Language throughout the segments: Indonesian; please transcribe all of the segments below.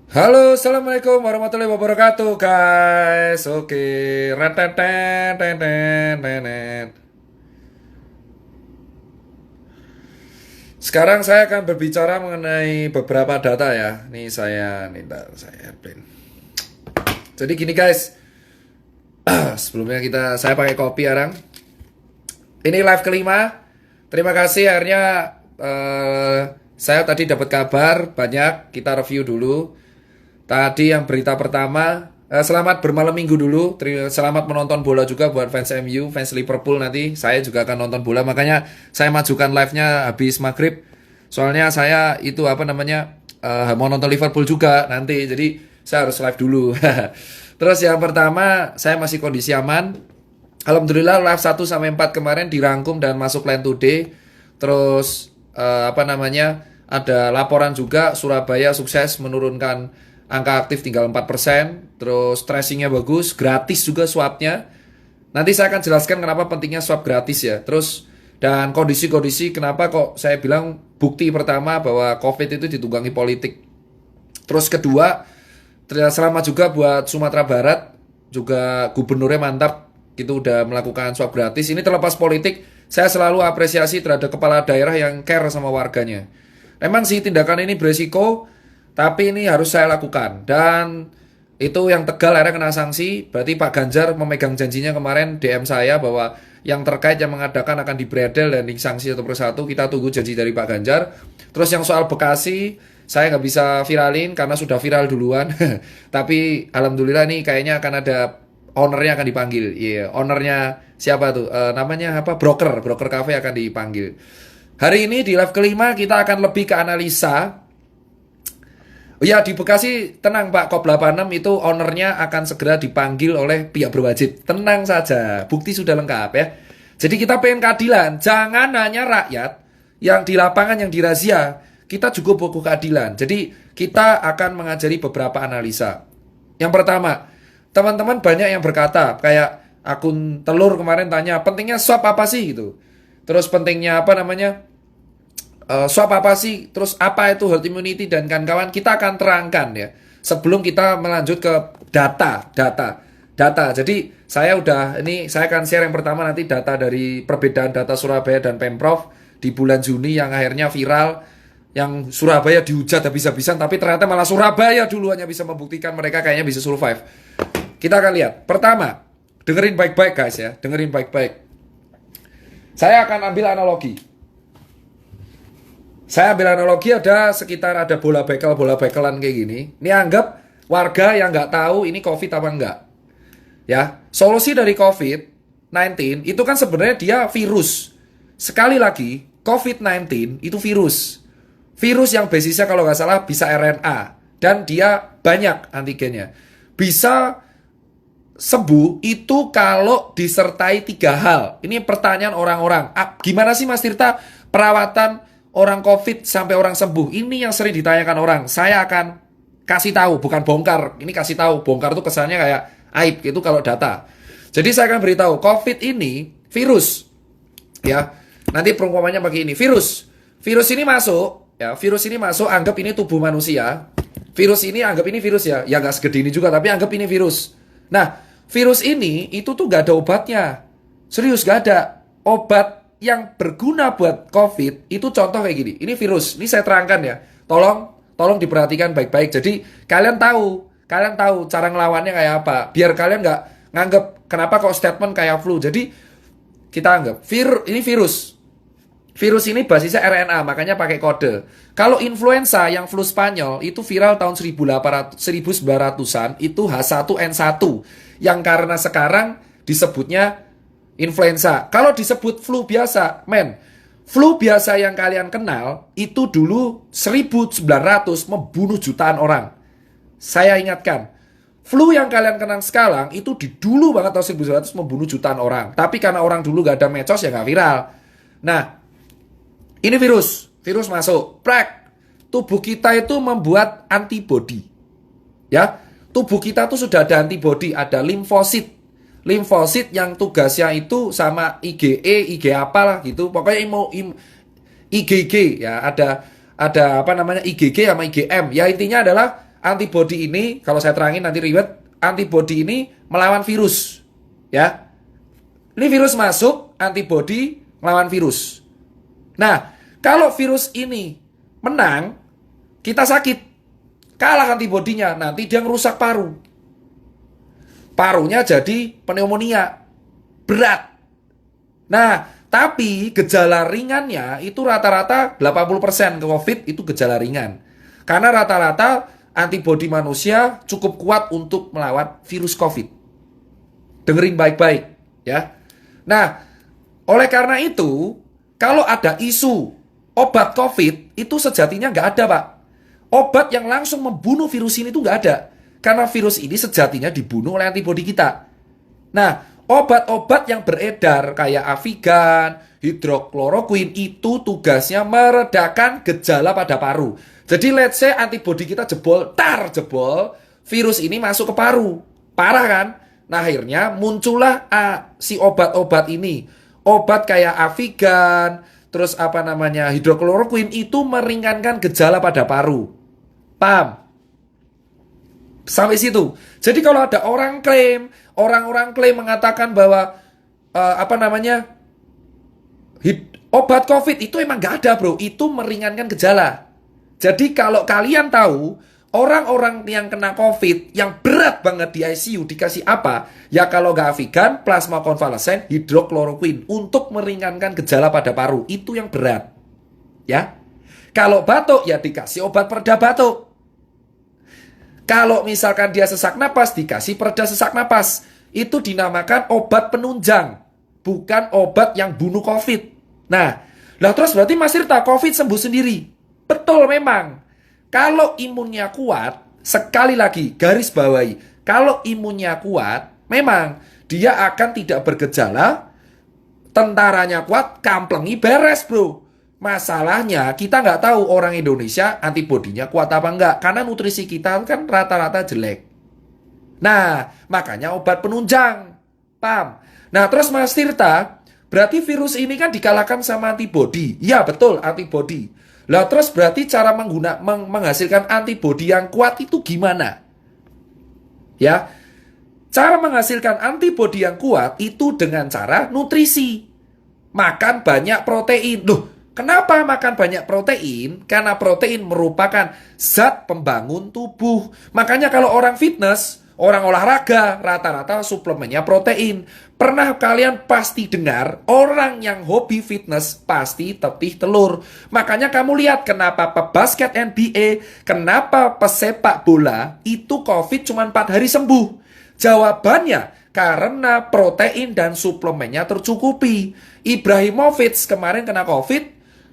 Halo, assalamualaikum warahmatullahi wabarakatuh, guys. Oke, retetetetetetet. Sekarang saya akan berbicara mengenai beberapa data ya. Nih nih, bentar, saya airplane. Jadi gini, guys. Sebelumnya saya pakai kopi sekarang. Ini live kelima. Terima kasih akhirnya eh, saya tadi dapat kabar banyak. Kita review dulu. Tadi yang berita pertama, selamat bermalam minggu dulu. Selamat menonton bola juga buat fans MU, fans Liverpool nanti. Saya juga akan nonton bola, makanya saya majukan live-nya habis maghrib. Soalnya saya itu apa namanya mau nonton Liverpool juga nanti, jadi saya harus live dulu. Terus yang pertama, saya masih kondisi aman. Alhamdulillah live 1 sampai 4 kemarin dirangkum dan masuk line today. Terus apa namanya? Ada laporan juga Surabaya sukses menurunkan angka aktif tinggal 4%. Terus tracingnya bagus, gratis juga swabnya. Nanti saya akan jelaskan kenapa pentingnya swab gratis ya. Terus dan kondisi-kondisi kenapa kok saya bilang bukti pertama bahwa COVID itu ditunggangi politik. Terus kedua, selamat juga buat Sumatera Barat, juga gubernurnya mantap, itu udah melakukan swab gratis. Ini terlepas politik, saya selalu apresiasi terhadap kepala daerah yang care sama warganya. Memang sih tindakan ini beresiko, tapi ini harus saya lakukan. Dan itu yang Tegal akhirnya kena sanksi, berarti Pak Ganjar memegang janjinya kemarin DM saya bahwa yang terkait yang mengadakan akan dibredel dan disanksi satu persatu. Kita tunggu janji dari Pak Ganjar. Terus yang soal Bekasi, saya nggak bisa viralin karena sudah viral duluan. Tapi alhamdulillah nih kayaknya akan ada ownernya akan dipanggil. Iya, yeah, ownernya siapa tuh? Namanya apa? Broker cafe akan dipanggil. Hari ini di live kelima kita akan lebih ke analisa. Oh ya, di Bekasi tenang Pak, Kop 86 itu ownernya akan segera dipanggil oleh pihak berwajib. Tenang saja, bukti sudah lengkap ya. Jadi kita pengen keadilan, jangan hanya rakyat yang di lapangan yang dirazia. Kita juga butuh keadilan. Jadi kita akan mengajari beberapa analisa. Yang pertama, teman-teman banyak yang berkata, kayak akun telur kemarin tanya, pentingnya swab apa sih gitu. Terus pentingnya apa namanya? Swab apa sih? Terus apa itu herd immunity dan kawan-kawan? Kita akan terangkan ya. Sebelum kita melanjut ke data. Jadi saya akan share yang pertama nanti data dari perbedaan data Surabaya dan Pemprov di bulan Juni yang akhirnya viral, yang Surabaya dihujat habis-habisan, tapi ternyata malah Surabaya duluan yang bisa membuktikan mereka kayaknya bisa survive. Kita akan lihat. Pertama, dengerin baik-baik guys ya, dengerin baik-baik. Saya akan ambil analogi. Saya ambil analogi ada bola bekelan kayak gini. Ini anggap warga yang nggak tahu ini COVID apa enggak. Ya, solusi dari COVID-19 itu kan sebenarnya dia virus. Sekali lagi, COVID-19 itu virus. Virus yang basisnya kalau nggak salah bisa RNA. Dan dia banyak antigennya. Bisa sembuh itu kalau disertai 3 hal. Ini pertanyaan orang-orang. Gimana sih Mas Tirta perawatan orang COVID sampai orang sembuh? Ini yang sering ditanyakan orang. Saya akan kasih tahu, bukan bongkar. Ini kasih tahu. Bongkar tuh kesannya kayak aib gitu kalau data. Jadi saya akan beritahu, COVID ini virus. Ya. Nanti perumpamannya begini, virus. Virus ini masuk, ya. Virus ini masuk, anggap ini tubuh manusia. Virus ini anggap ini virus ya. Ya nggak segede ini juga, tapi anggap ini virus. Nah, virus ini itu tuh nggak ada obatnya. Serius nggak ada obat yang berguna buat COVID. Itu contoh kayak gini. Ini virus. Ini saya terangkan ya. Tolong diperhatikan baik-baik. Jadi kalian tahu cara ngelawannya kayak apa. Biar kalian nggak nganggep kenapa kok statement kayak flu. Jadi kita anggap ini virus. Virus ini basisnya RNA, makanya pakai kode. Kalau influenza yang flu Spanyol itu viral tahun 1900-an, itu H1N1. Yang karena sekarang disebutnya influenza. Kalau disebut flu biasa, flu biasa yang kalian kenal itu dulu 1900 membunuh jutaan orang. Saya ingatkan, flu yang kalian kenal sekarang itu di dulu banget tahun 1900 membunuh jutaan orang. Tapi karena orang dulu gak ada medsos ya gak viral. Nah, ini virus masuk, tubuh kita itu membuat antibodi. Ya, tubuh kita tuh sudah ada antibodi, ada limfosit. Limfosit yang tugasnya itu sama IgE, IG apalah gitu. Pokoknya IgG ya, ada apa namanya IgG sama IgM. Ya intinya adalah antibodi ini, kalau saya terangin nanti ribet, antibodi ini melawan virus. Ya. Ini virus masuk, antibodi melawan virus. Nah, kalau virus ini menang, kita sakit. Kalah antibodinya, nanti dia ngerusak paru. Parunya jadi pneumonia. Berat. Nah, tapi gejala ringannya itu rata-rata 80% ke COVID itu gejala ringan. Karena rata-rata antibodi manusia cukup kuat untuk melawan virus COVID. Dengerin baik-baik, ya. Nah, oleh karena itu, kalau ada isu obat COVID, itu sejatinya nggak ada, Pak. Obat yang langsung membunuh virus ini itu nggak ada. Karena virus ini sejatinya dibunuh oleh antibodi kita. Nah, obat-obat yang beredar kayak Avigan, hidrokloroquine itu tugasnya meredakan gejala pada paru. Jadi let's say antibodi kita jebol, virus ini masuk ke paru. Parah kan? Nah, akhirnya muncullah si obat-obat ini. Obat kayak Avigan, terus hidrokloroquine itu meringankan gejala pada paru. Paham? Sampai situ. Jadi kalau ada orang klaim mengatakan bahwa obat COVID itu emang nggak ada, bro. Itu meringankan gejala. Jadi kalau kalian tahu orang-orang yang kena COVID yang berat banget di ICU dikasih apa? Ya kalau nggak Avigan, plasma konvalesen, hidrokloroquine untuk meringankan gejala pada paru. Itu yang berat. Ya. Kalau batuk ya dikasih obat pereda batuk. Kalau misalkan dia sesak napas, dikasih pereda sesak napas. Itu dinamakan obat penunjang. Bukan obat yang bunuh COVID. Nah, terus berarti Mas Tirta, COVID sembuh sendiri. Betul memang. Kalau imunnya kuat, sekali lagi, garis bawahi. Kalau imunnya kuat, memang dia akan tidak bergejala. Tentaranya kuat, kamplengi beres, bro. Masalahnya kita nggak tahu orang Indonesia antibodinya kuat apa enggak. Karena nutrisi kita kan rata-rata jelek. Nah, makanya obat penunjang. Paham? Nah, terus Mas Tirta, berarti virus ini kan dikalahkan sama antibodi. Ya, betul, antibodi. Lah, terus berarti cara menghasilkan antibodi yang kuat itu gimana? Ya, cara menghasilkan antibodi yang kuat itu dengan cara nutrisi. Makan banyak protein. Loh, kenapa makan banyak protein? Karena protein merupakan zat pembangun tubuh. Makanya kalau orang fitness, orang olahraga, rata-rata suplemennya protein. Pernah kalian pasti dengar, orang yang hobi fitness pasti tetih telur. Makanya kamu lihat kenapa pebasket NBA, kenapa pesepak bola, itu COVID cuma 4 hari sembuh. Jawabannya, karena protein dan suplemennya tercukupi. Ibrahimovic kemarin kena COVID,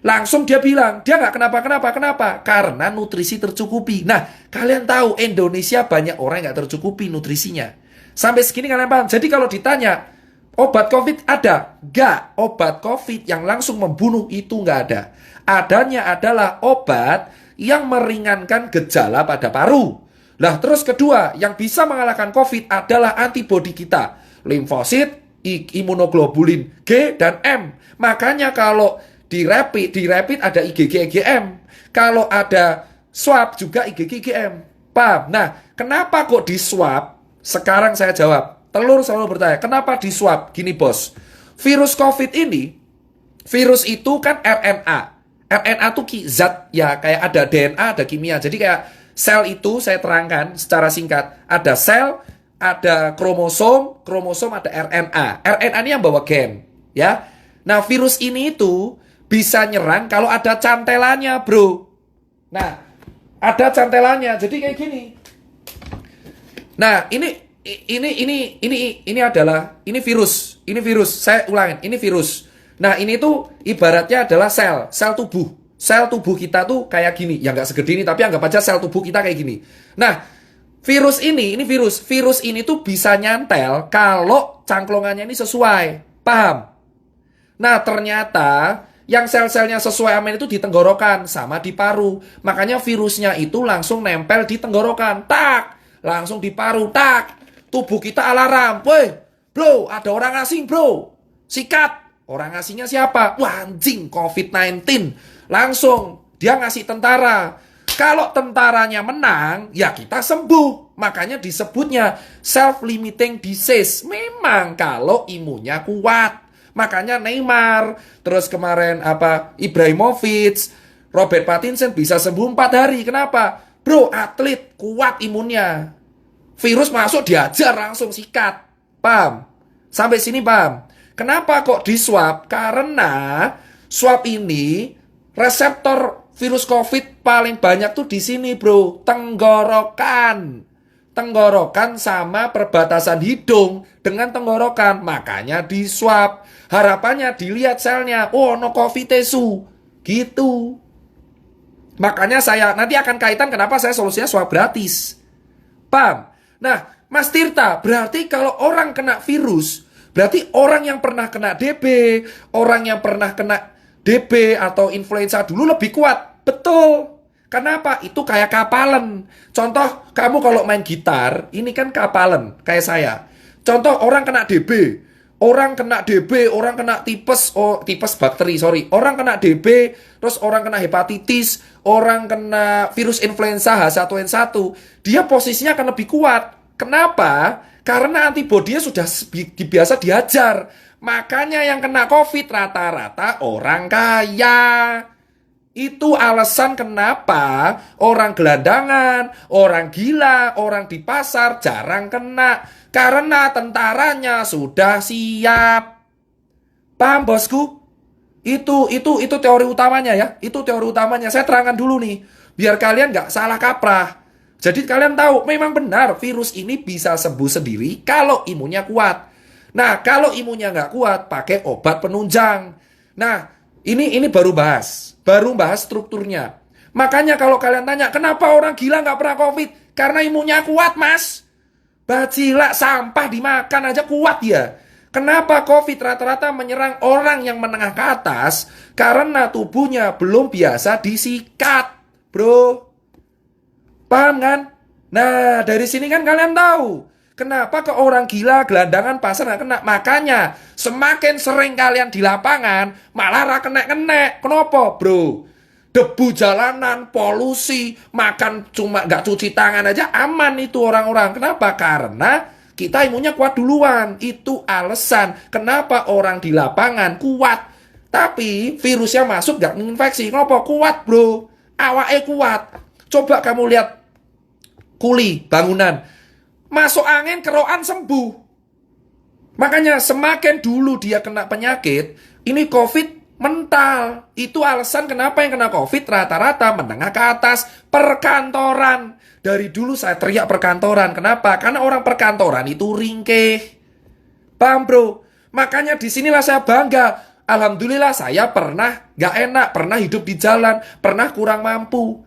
langsung dia bilang, dia nggak kenapa. Karena nutrisi tercukupi. Nah, kalian tahu Indonesia banyak orang yang nggak tercukupi nutrisinya. Sampai segini kalian paham. Jadi kalau ditanya, obat COVID ada? Nggak. Obat COVID yang langsung membunuh itu nggak ada. Adanya adalah obat yang meringankan gejala pada paru. Lah, terus kedua, yang bisa mengalahkan COVID adalah antibodi kita. Limfosit, imunoglobulin G dan M. Makanya kalau di rapid ada IgG IgM. Kalau ada swab juga IgG IgM. Paham? Nah, kenapa kok di swab? Sekarang saya jawab. Telur selalu bertanya, kenapa di swab? Gini bos, virus COVID ini, virus itu kan RNA. RNA itu zat, ya kayak ada DNA, ada kimia. Jadi kayak sel itu saya terangkan secara singkat. Ada sel, ada kromosom ada RNA. RNA ini yang bawa gen. Ya. Nah, virus ini itu bisa nyerang kalau ada cantelannya, bro. Nah, ada cantelannya. Jadi kayak gini. Nah, ini adalah virus. Ini virus. Saya ulangin, ini virus. Nah, ini tuh ibaratnya adalah sel tubuh. Sel tubuh kita tuh kayak gini. Ya nggak segede ini, tapi anggap aja sel tubuh kita kayak gini. Nah, virus ini virus. Virus ini tuh bisa nyantel kalau cangklongannya ini sesuai. Paham? Nah, ternyata yang sel-selnya sesuai amin itu di tenggorokan sama di paru. Makanya virusnya itu langsung nempel di tenggorokan. Tak! Langsung di paru. Tak! Tubuh kita alarm. Woi, bro, ada orang asing, bro. Sikat. Orang asingnya siapa? Wah, anjing, COVID-19. Langsung dia ngasih tentara. Kalau tentaranya menang, ya kita sembuh. Makanya disebutnya self-limiting disease. Memang kalau imunnya kuat. Makanya Neymar, terus kemarin Ibrahimovic, Robert Pattinson bisa sembuh 4 hari. Kenapa? Bro, atlet kuat imunnya. Virus masuk diajar langsung sikat. Paham? Sampai sini paham? Kenapa kok di swab? Karena swab ini reseptor virus COVID paling banyak tuh di sini, bro. Tenggorokan. Tenggorokan sama perbatasan hidung dengan tenggorokan. Makanya di swab. Harapannya dilihat selnya. Oh, no COVID tesu. Gitu. Makanya saya nanti akan kaitan kenapa saya solusinya swab gratis. Paham? Nah, Mas Tirta, berarti kalau orang kena virus, berarti orang yang pernah kena DB, orang yang pernah kena DB atau influenza dulu lebih kuat. Betul. Kenapa? Itu kayak kapalan. Contoh, kamu kalau main gitar, ini kan kapalan, kayak saya. Contoh, orang kena DB, orang kena DB, orang kena tipes, tipes bakteri, sorry. Orang kena DB, terus orang kena hepatitis, orang kena virus influenza H1N1, dia posisinya akan lebih kuat. Kenapa? Karena antibodinya sudah biasa diajar. Makanya yang kena COVID rata-rata orang kaya. Itu alasan kenapa orang gelandangan, orang gila, orang di pasar jarang kena. Karena tentaranya sudah siap. Paham bosku? Itu teori utamanya ya. Itu teori utamanya. Saya terangkan dulu nih. Biar kalian nggak salah kaprah. Jadi kalian tahu, memang benar virus ini bisa sembuh sendiri kalau imunnya kuat. Nah, kalau imunnya nggak kuat, pakai obat penunjang. Nah, ini baru bahas strukturnya. Makanya kalau kalian tanya, kenapa orang gila nggak pernah COVID? Karena imunnya kuat, mas. Bacila sampah dimakan aja kuat ya. Kenapa COVID rata-rata menyerang orang yang menengah ke atas? Karena tubuhnya belum biasa disikat, bro. Paham kan? Nah, dari sini kan kalian tahu kenapa ke orang gila, gelandangan, pasar nggak kena. Makanya semakin sering kalian di lapangan, malah kena. Kenapa, bro? Debu jalanan, polusi, makan cuma nggak cuci tangan aja aman itu orang-orang. Kenapa? Karena kita imunnya kuat duluan. Itu alasan kenapa orang di lapangan kuat. Tapi virusnya masuk nggak menginfeksi. Kenapa? Kuat, bro. Awake kuat. Coba kamu lihat kuli, bangunan. Masuk angin, kerokan sembuh. Makanya semakin dulu dia kena penyakit, ini COVID mental. Itu alasan kenapa yang kena COVID rata-rata menengah ke atas, perkantoran. Dari dulu saya teriak perkantoran. Kenapa? Karena orang perkantoran itu ringkih. Paham bro? Makanya disinilah saya bangga. Alhamdulillah saya pernah gak enak, pernah hidup di jalan, pernah kurang mampu.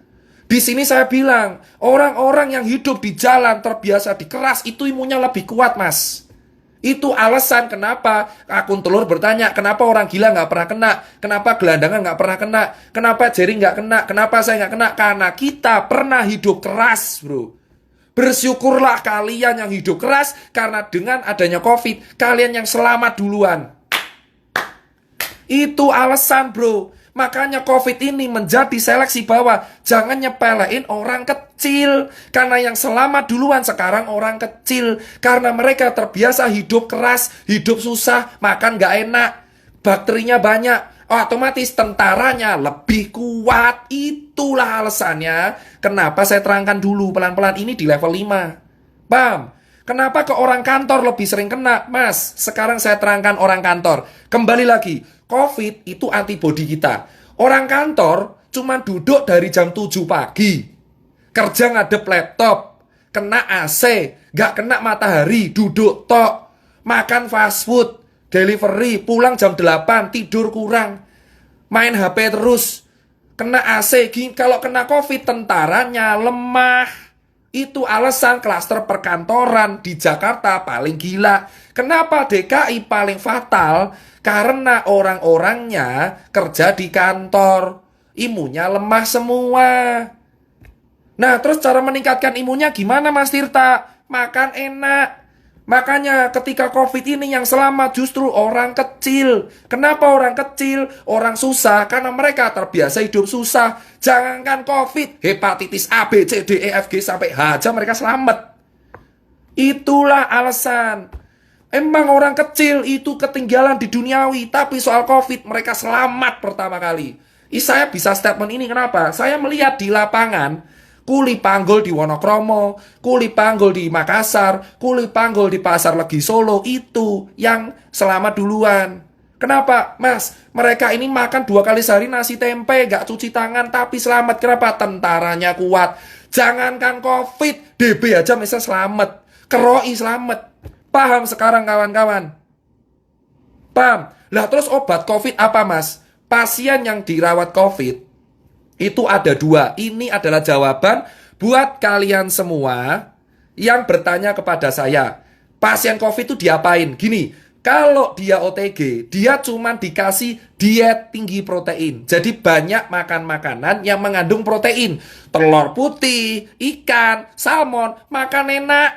Di sini saya bilang, orang-orang yang hidup di jalan terbiasa dikeras, itu imunnya lebih kuat, mas. Itu alasan kenapa akun telur bertanya, kenapa orang gila nggak pernah kena, kenapa gelandangan nggak pernah kena, kenapa Jerry nggak kena, kenapa saya nggak kena, karena kita pernah hidup keras, bro. Bersyukurlah kalian yang hidup keras, karena dengan adanya COVID, kalian yang selamat duluan. Itu alasan, bro. Makanya COVID ini menjadi seleksi bawah. Jangan nyepelein orang kecil. Karena yang selamat duluan sekarang orang kecil. Karena mereka terbiasa hidup keras, hidup susah, makan gak enak. Bakterinya banyak. Otomatis tentaranya lebih kuat. Itulah alasannya. Kenapa saya terangkan dulu pelan-pelan ini di level 5. Paham? Kenapa ke orang kantor lebih sering kena? Mas, sekarang saya terangkan orang kantor. Kembali lagi. COVID itu antibodi kita. Orang kantor cuma duduk dari jam 7 pagi. Kerja ngadep laptop. Kena AC. Gak kena matahari. Duduk tok. Makan fast food. Delivery. Pulang jam 8. Tidur kurang. Main HP terus. Kena AC. Kalau kena COVID tentaranya lemah. Itu alasan klaster perkantoran di Jakarta paling gila. Kenapa DKI paling fatal? Karena orang-orangnya kerja di kantor. Imunnya lemah semua. Nah, terus cara meningkatkan imunnya gimana Mas Tirta? Makan enak. Makanya ketika COVID ini yang selamat justru orang kecil. Kenapa orang kecil? Orang susah karena mereka terbiasa hidup susah. Jangankan COVID, hepatitis A, B, C, D, E, F, G sampai H aja mereka selamat. Itulah alasan. Emang orang kecil itu ketinggalan di duniawi, tapi soal COVID mereka selamat pertama kali. Saya bisa statement ini kenapa? Saya melihat di lapangan, kuli panggul di Wonokromo, kuli panggul di Makassar, kuli panggul di Pasar Legi Solo, itu yang selamat duluan. Kenapa? Mas, mereka ini makan 2 kali sehari nasi tempe, gak cuci tangan, tapi selamat. Kenapa? Tentaranya kuat. Jangankan COVID, DB aja misalnya selamat. Keroi selamat. Paham sekarang kawan-kawan? Paham? Lah terus obat COVID apa mas? Pasien yang dirawat COVID itu ada 2. Ini adalah jawaban buat kalian semua yang bertanya kepada saya. Pasien COVID itu diapain? Gini, kalau dia OTG, dia cuma dikasih diet tinggi protein. Jadi banyak makan makanan yang mengandung protein. Telur putih, ikan, salmon, makan enak.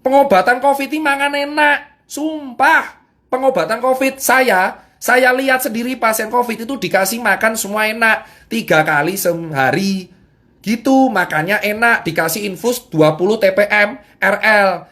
Pengobatan COVID ini makan enak. Sumpah. Pengobatan COVID saya lihat sendiri pasien COVID itu dikasih makan semua enak. 3 kali sehari. Gitu, makannya enak. Dikasih infus 20 TPM RL.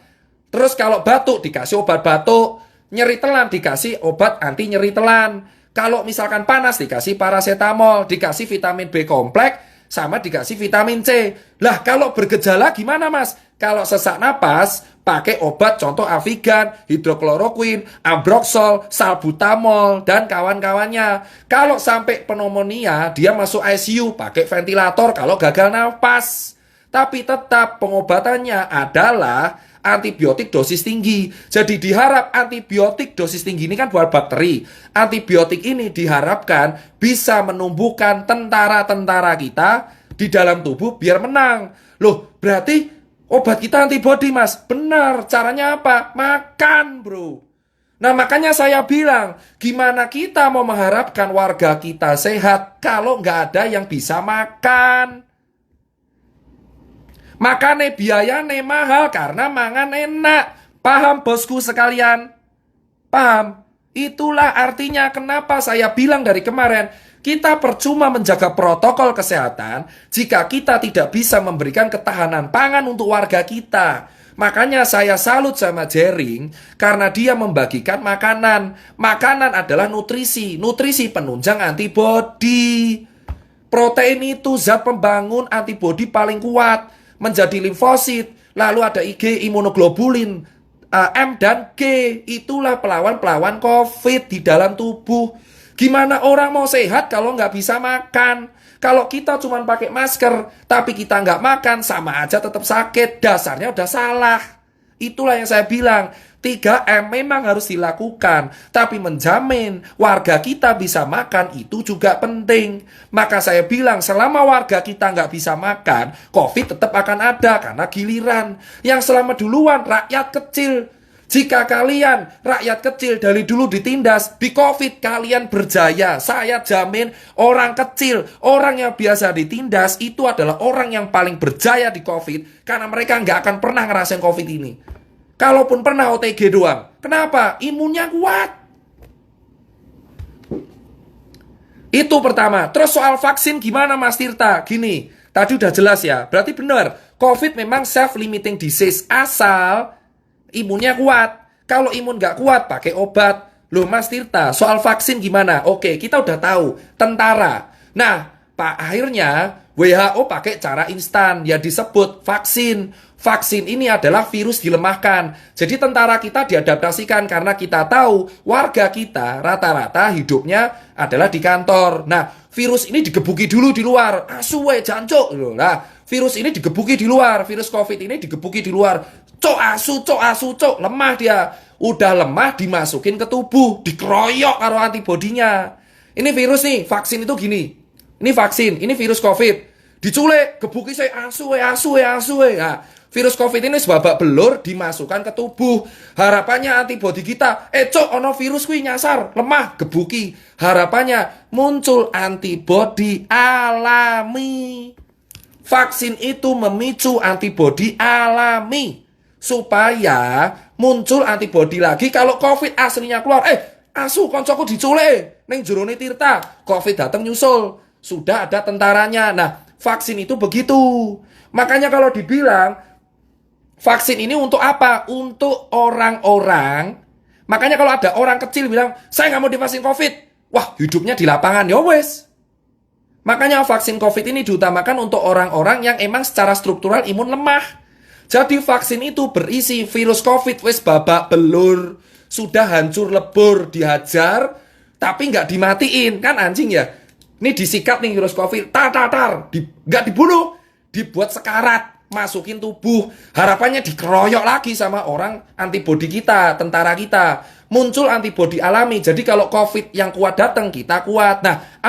Terus kalau batuk dikasih obat batuk. Nyeri telan dikasih obat anti nyeri telan. Kalau misalkan panas dikasih paracetamol. Dikasih vitamin B kompleks. Sama dikasih vitamin C. Lah kalau bergejala gimana mas? Kalau sesak napas, pakai obat contoh Avigan, hidrokloroquin, ambroxol, salbutamol, dan kawan-kawannya. Kalau sampai pneumonia, dia masuk ICU, pakai ventilator kalau gagal nafas. Tapi tetap pengobatannya adalah antibiotik dosis tinggi. Jadi diharap antibiotik dosis tinggi ini kan buat bakteri. Antibiotik ini diharapkan bisa menumbuhkan tentara-tentara kita di dalam tubuh biar menang. Loh, berarti obat kita antibody mas. Benar, caranya apa? Makan bro. Nah makanya saya bilang, gimana kita mau mengharapkan warga kita sehat kalau nggak ada yang bisa makan? Makanya biayanya mahal karena mangan enak. Paham bosku sekalian? Paham? Itulah artinya kenapa saya bilang dari kemarin, kita percuma menjaga protokol kesehatan jika kita tidak bisa memberikan ketahanan pangan untuk warga kita. Makanya saya salut sama Jering karena dia membagikan makanan. Makanan adalah nutrisi, nutrisi penunjang antibodi. Protein itu zat pembangun antibodi paling kuat. Menjadi limfosit, lalu ada IG, imunoglobulin, M dan G. Itulah pelawan-pelawan COVID di dalam tubuh. Gimana orang mau sehat kalau nggak bisa makan? Kalau kita cuma pakai masker, tapi kita nggak makan, sama aja tetap sakit. Dasarnya udah salah. Itulah yang saya bilang, 3M memang harus dilakukan, tapi menjamin warga kita bisa makan itu juga penting. Maka saya bilang selama warga kita nggak bisa makan, COVID tetap akan ada karena giliran. Yang selamat duluan rakyat kecil. Jika kalian rakyat kecil dari dulu ditindas, di COVID kalian berjaya. Saya jamin orang kecil, orang yang biasa ditindas itu adalah orang yang paling berjaya di COVID karena mereka nggak akan pernah ngerasain COVID ini. Kalaupun pernah OTG doang. Kenapa? Imunnya kuat. Itu pertama. Terus soal vaksin gimana Mas Tirta? Gini, tadi udah jelas ya. Berarti benar, COVID memang self-limiting disease. Asal imunnya kuat. Kalau imun nggak kuat, pakai obat. Loh Mas Tirta, soal vaksin gimana? Oke, kita udah tahu. Tentara. Nah, Pak, akhirnya WHO pakai cara instan. Ya disebut vaksin. Vaksin ini adalah virus dilemahkan. Jadi tentara kita diadaptasikan karena kita tahu warga kita rata-rata hidupnya adalah di kantor. Nah, virus ini digebuki dulu di luar. Asuwe jancuk. Nah, virus ini digebuki di luar. Virus COVID ini digebuki di luar. Cok asu, lemah dia. Udah lemah dimasukin ke tubuh, dikeroyok karo antibodinya. Ini virus nih, vaksin itu gini. Ini vaksin, ini virus COVID. Diculik, gebuki saya asu. Nah, virus COVID ini sebabak belur dimasukkan ke tubuh. Harapannya antibodi kita, cok ono virus kuwi nyasar, lemah, gebuki. Harapannya muncul antibodi alami. Vaksin itu memicu antibodi alami. supaya muncul antibodi lagi kalau COVID aslinya keluar. Asu koncoku diculik ning jerone Tirta, COVID datang nyusul. Sudah ada tentaranya. Nah, vaksin itu begitu. Makanya kalau dibilang vaksin ini untuk apa? Untuk orang-orang. Makanya kalau ada orang kecil bilang, saya nggak mau divaksin COVID. Wah, hidupnya di lapangan. Ya wes. Makanya vaksin COVID ini diutamakan untuk orang-orang yang emang secara struktural imun lemah. Jadi vaksin itu berisi virus COVID. Wes babak belur. Sudah hancur lebur, dihajar. Tapi nggak dimatiin. Kan anjing ya. Ini disikat nih virus COVID. Tar. Nggak dibunuh. Dibuat sekarat. Masukin tubuh, harapannya dikeroyok lagi sama orang antibodi kita, tentara kita. Muncul antibodi alami. Jadi kalau COVID yang kuat datang, kita kuat. Nah,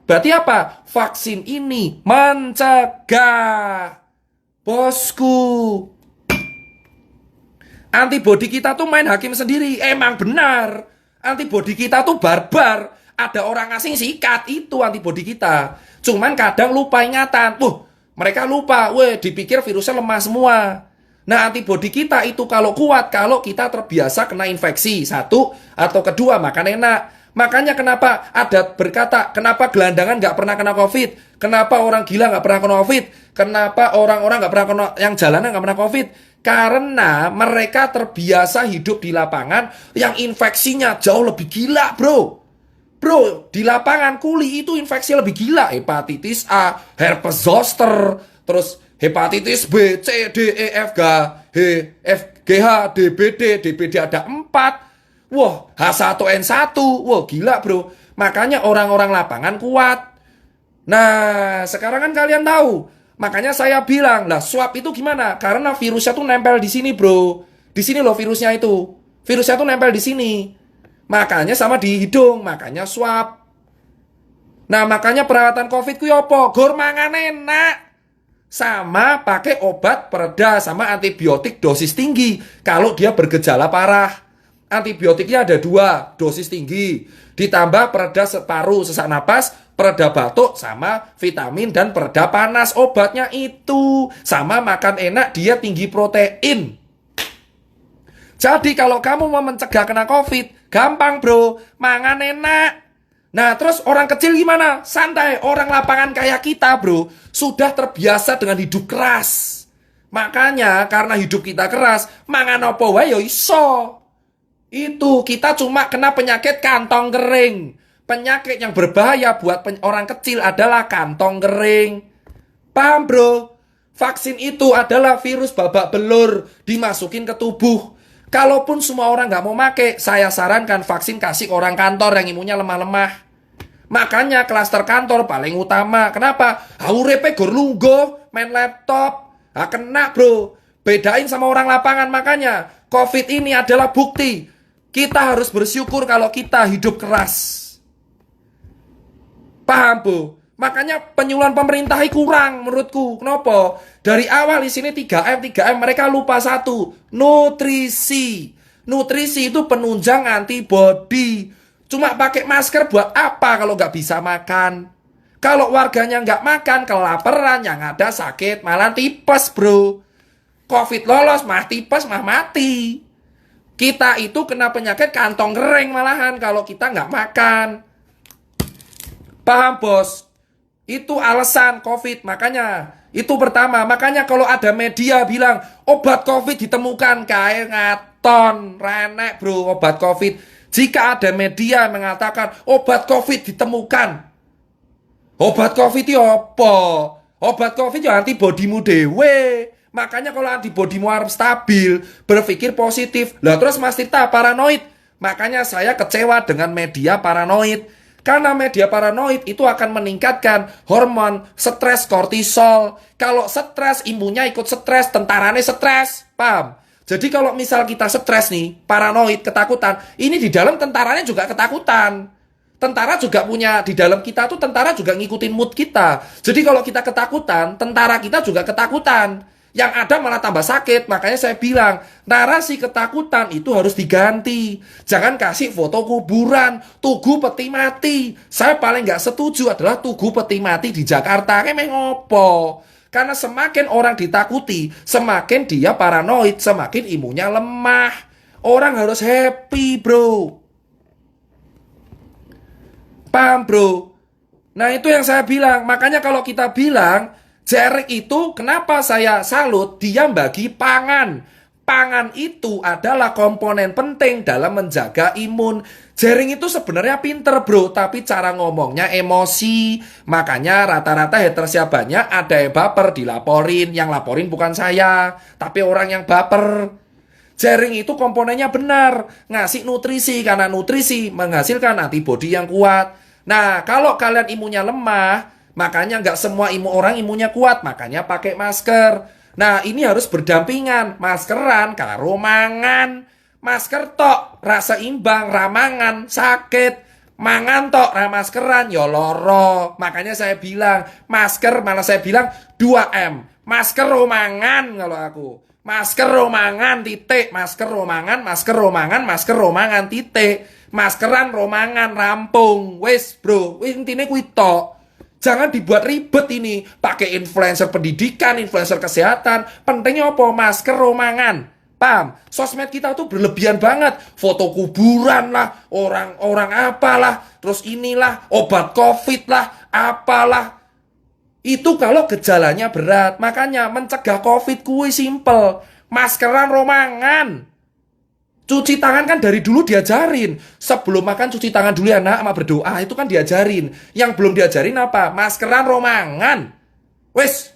berarti apa? Vaksin ini mencegah. Bosku. Antibodi kita tuh main hakim sendiri. Emang benar. Antibodi kita tuh barbar. Ada orang asing sikat, itu antibodi kita. Cuman kadang lupa ingatan. Mereka lupa, dipikir virusnya lemah semua. Nah, antibodi kita itu kalau kuat, kalau kita terbiasa kena infeksi. Satu, atau kedua, makan enak. Makanya kenapa ada berkata, kenapa gelandangan nggak pernah kena COVID? Kenapa orang gila nggak pernah kena COVID? Kenapa orang-orang nggak pernah kena, yang jalanan nggak pernah COVID? Karena mereka terbiasa hidup di lapangan yang infeksinya jauh lebih gila, bro. Bro, di lapangan kuli itu infeksi lebih gila. Hepatitis A, herpes zoster, terus hepatitis B, C, D, E, F, G, H, DBD ada 4. Wah, H1N1. Wah, gila bro. Makanya orang-orang lapangan kuat. Nah, sekarang kan kalian tahu. Makanya saya bilang, lah swab itu gimana? Karena virusnya tuh nempel di sini bro. Di sini loh virusnya itu. Virusnya tuh nempel di sini. Makanya sama di hidung, makanya swab. Nah, makanya perawatan COVID ku apa? Gor mangan enak. Sama pakai obat pereda sama antibiotik dosis tinggi kalau dia bergejala parah. Antibiotiknya ada 2, dosis tinggi. Ditambah pereda paru, sesak napas, pereda batuk, sama vitamin dan pereda panas. Obatnya itu. Sama makan enak, dia tinggi protein. Jadi kalau kamu mau mencegah kena COVID, gampang bro, mangan enak. Nah terus orang kecil gimana? Santai, orang lapangan kayak kita bro, sudah terbiasa dengan hidup keras. Makanya karena hidup kita keras, mangan apa wae yo iso. Itu kita cuma kena penyakit kantong kering. Penyakit yang berbahaya buat orang kecil adalah kantong kering. Paham bro? Vaksin itu adalah virus babak belur dimasukin ke tubuh. Kalaupun semua orang nggak mau make, saya sarankan vaksin kasih orang kantor yang imunnya lemah-lemah. Makanya klaster kantor paling utama. Kenapa? Urepe gor lungguh, main laptop. Kena bro. Bedain sama orang lapangan. Makanya COVID ini adalah bukti. Kita harus bersyukur kalau kita hidup keras. Paham bu? Makanya penyuluhan pemerintah kurang menurutku. Kenapa? Dari awal di sini 3M mereka lupa satu, nutrisi. Nutrisi itu penunjang antibodi. Cuma pakai masker buat apa kalau nggak bisa makan? Kalau warganya nggak makan, kelaparan, yang ada sakit, malah tipes bro. COVID lolos, mah tipes, mah mati. Kita itu kena penyakit kantong kering malahan kalau kita nggak makan. Paham bos? Itu alasan COVID, makanya itu pertama. Makanya kalau ada media bilang obat COVID ditemukan, kayak ngaton, renek bro obat COVID. Jika ada media mengatakan obat COVID ditemukan, obat COVID itu apa? Obat COVID itu antibodimu dewe. Makanya kalau antibodimu harus stabil, berpikir positif. Lah terus Mas Tirta paranoid. Makanya saya kecewa dengan media paranoid. Karena media paranoid itu akan meningkatkan hormon stres kortisol. Kalau stres, imunnya ikut stres, tentaranya stres. Paham? Jadi kalau misal kita stres nih, paranoid, ketakutan, ini di dalam tentaranya juga ketakutan. Tentara juga punya, di dalam kita tuh tentara juga ngikutin mood kita. Jadi kalau kita ketakutan, tentara kita juga ketakutan. Yang ada malah tambah sakit. Makanya saya bilang, narasi ketakutan itu harus diganti. Jangan kasih foto kuburan, tugu peti mati. Saya paling nggak setuju adalah tugu peti mati di Jakarta. Kayak ngopo. Karena semakin orang ditakuti, semakin dia paranoid, semakin imunnya lemah. Orang harus happy, bro. Paham, bro? Nah, itu yang saya bilang. Makanya kalau kita bilang, Jering itu kenapa saya salut, dia bagi pangan. Pangan itu adalah komponen penting dalam menjaga imun. Jering itu sebenarnya pinter, bro, tapi cara ngomongnya emosi. Makanya rata-rata hatersnya banyak, ada yang baper dilaporin. Yang laporin bukan saya, tapi orang yang baper. Jering itu komponennya benar, ngasih nutrisi, karena nutrisi menghasilkan antibodi yang kuat. Nah, kalau kalian imunnya lemah, makanya nggak semua orang imunnya kuat, makanya pakai masker. Nah, ini harus berdampingan. Maskeran karo mangan. Masker tok rasa imbang, ramangan sakit. Mangan tok ramaskeran ya loro. Makanya saya bilang, masker malah saya bilang 2M. Masker romangan kalau aku. Masker romangan titik. Masker romangan, masker romangan, masker romangan titik. Maskeran romangan rampung. Wes, bro. Intine kuwi tok. Jangan dibuat ribet ini. Pakai influencer pendidikan, influencer kesehatan. Pentingnya apa? Masker romangan. Paham? Sosmed kita tuh berlebihan banget. Foto kuburan lah, orang-orang apalah, terus inilah, obat COVID lah, apalah. Itu kalau gejalanya berat. Makanya mencegah COVID kuwi simple. Maskeran romangan. Cuci tangan kan dari dulu diajarin. Sebelum makan cuci tangan dulu ya nak, sama berdoa. Itu kan diajarin. Yang belum diajarin apa? Maskeran romangan. Wes,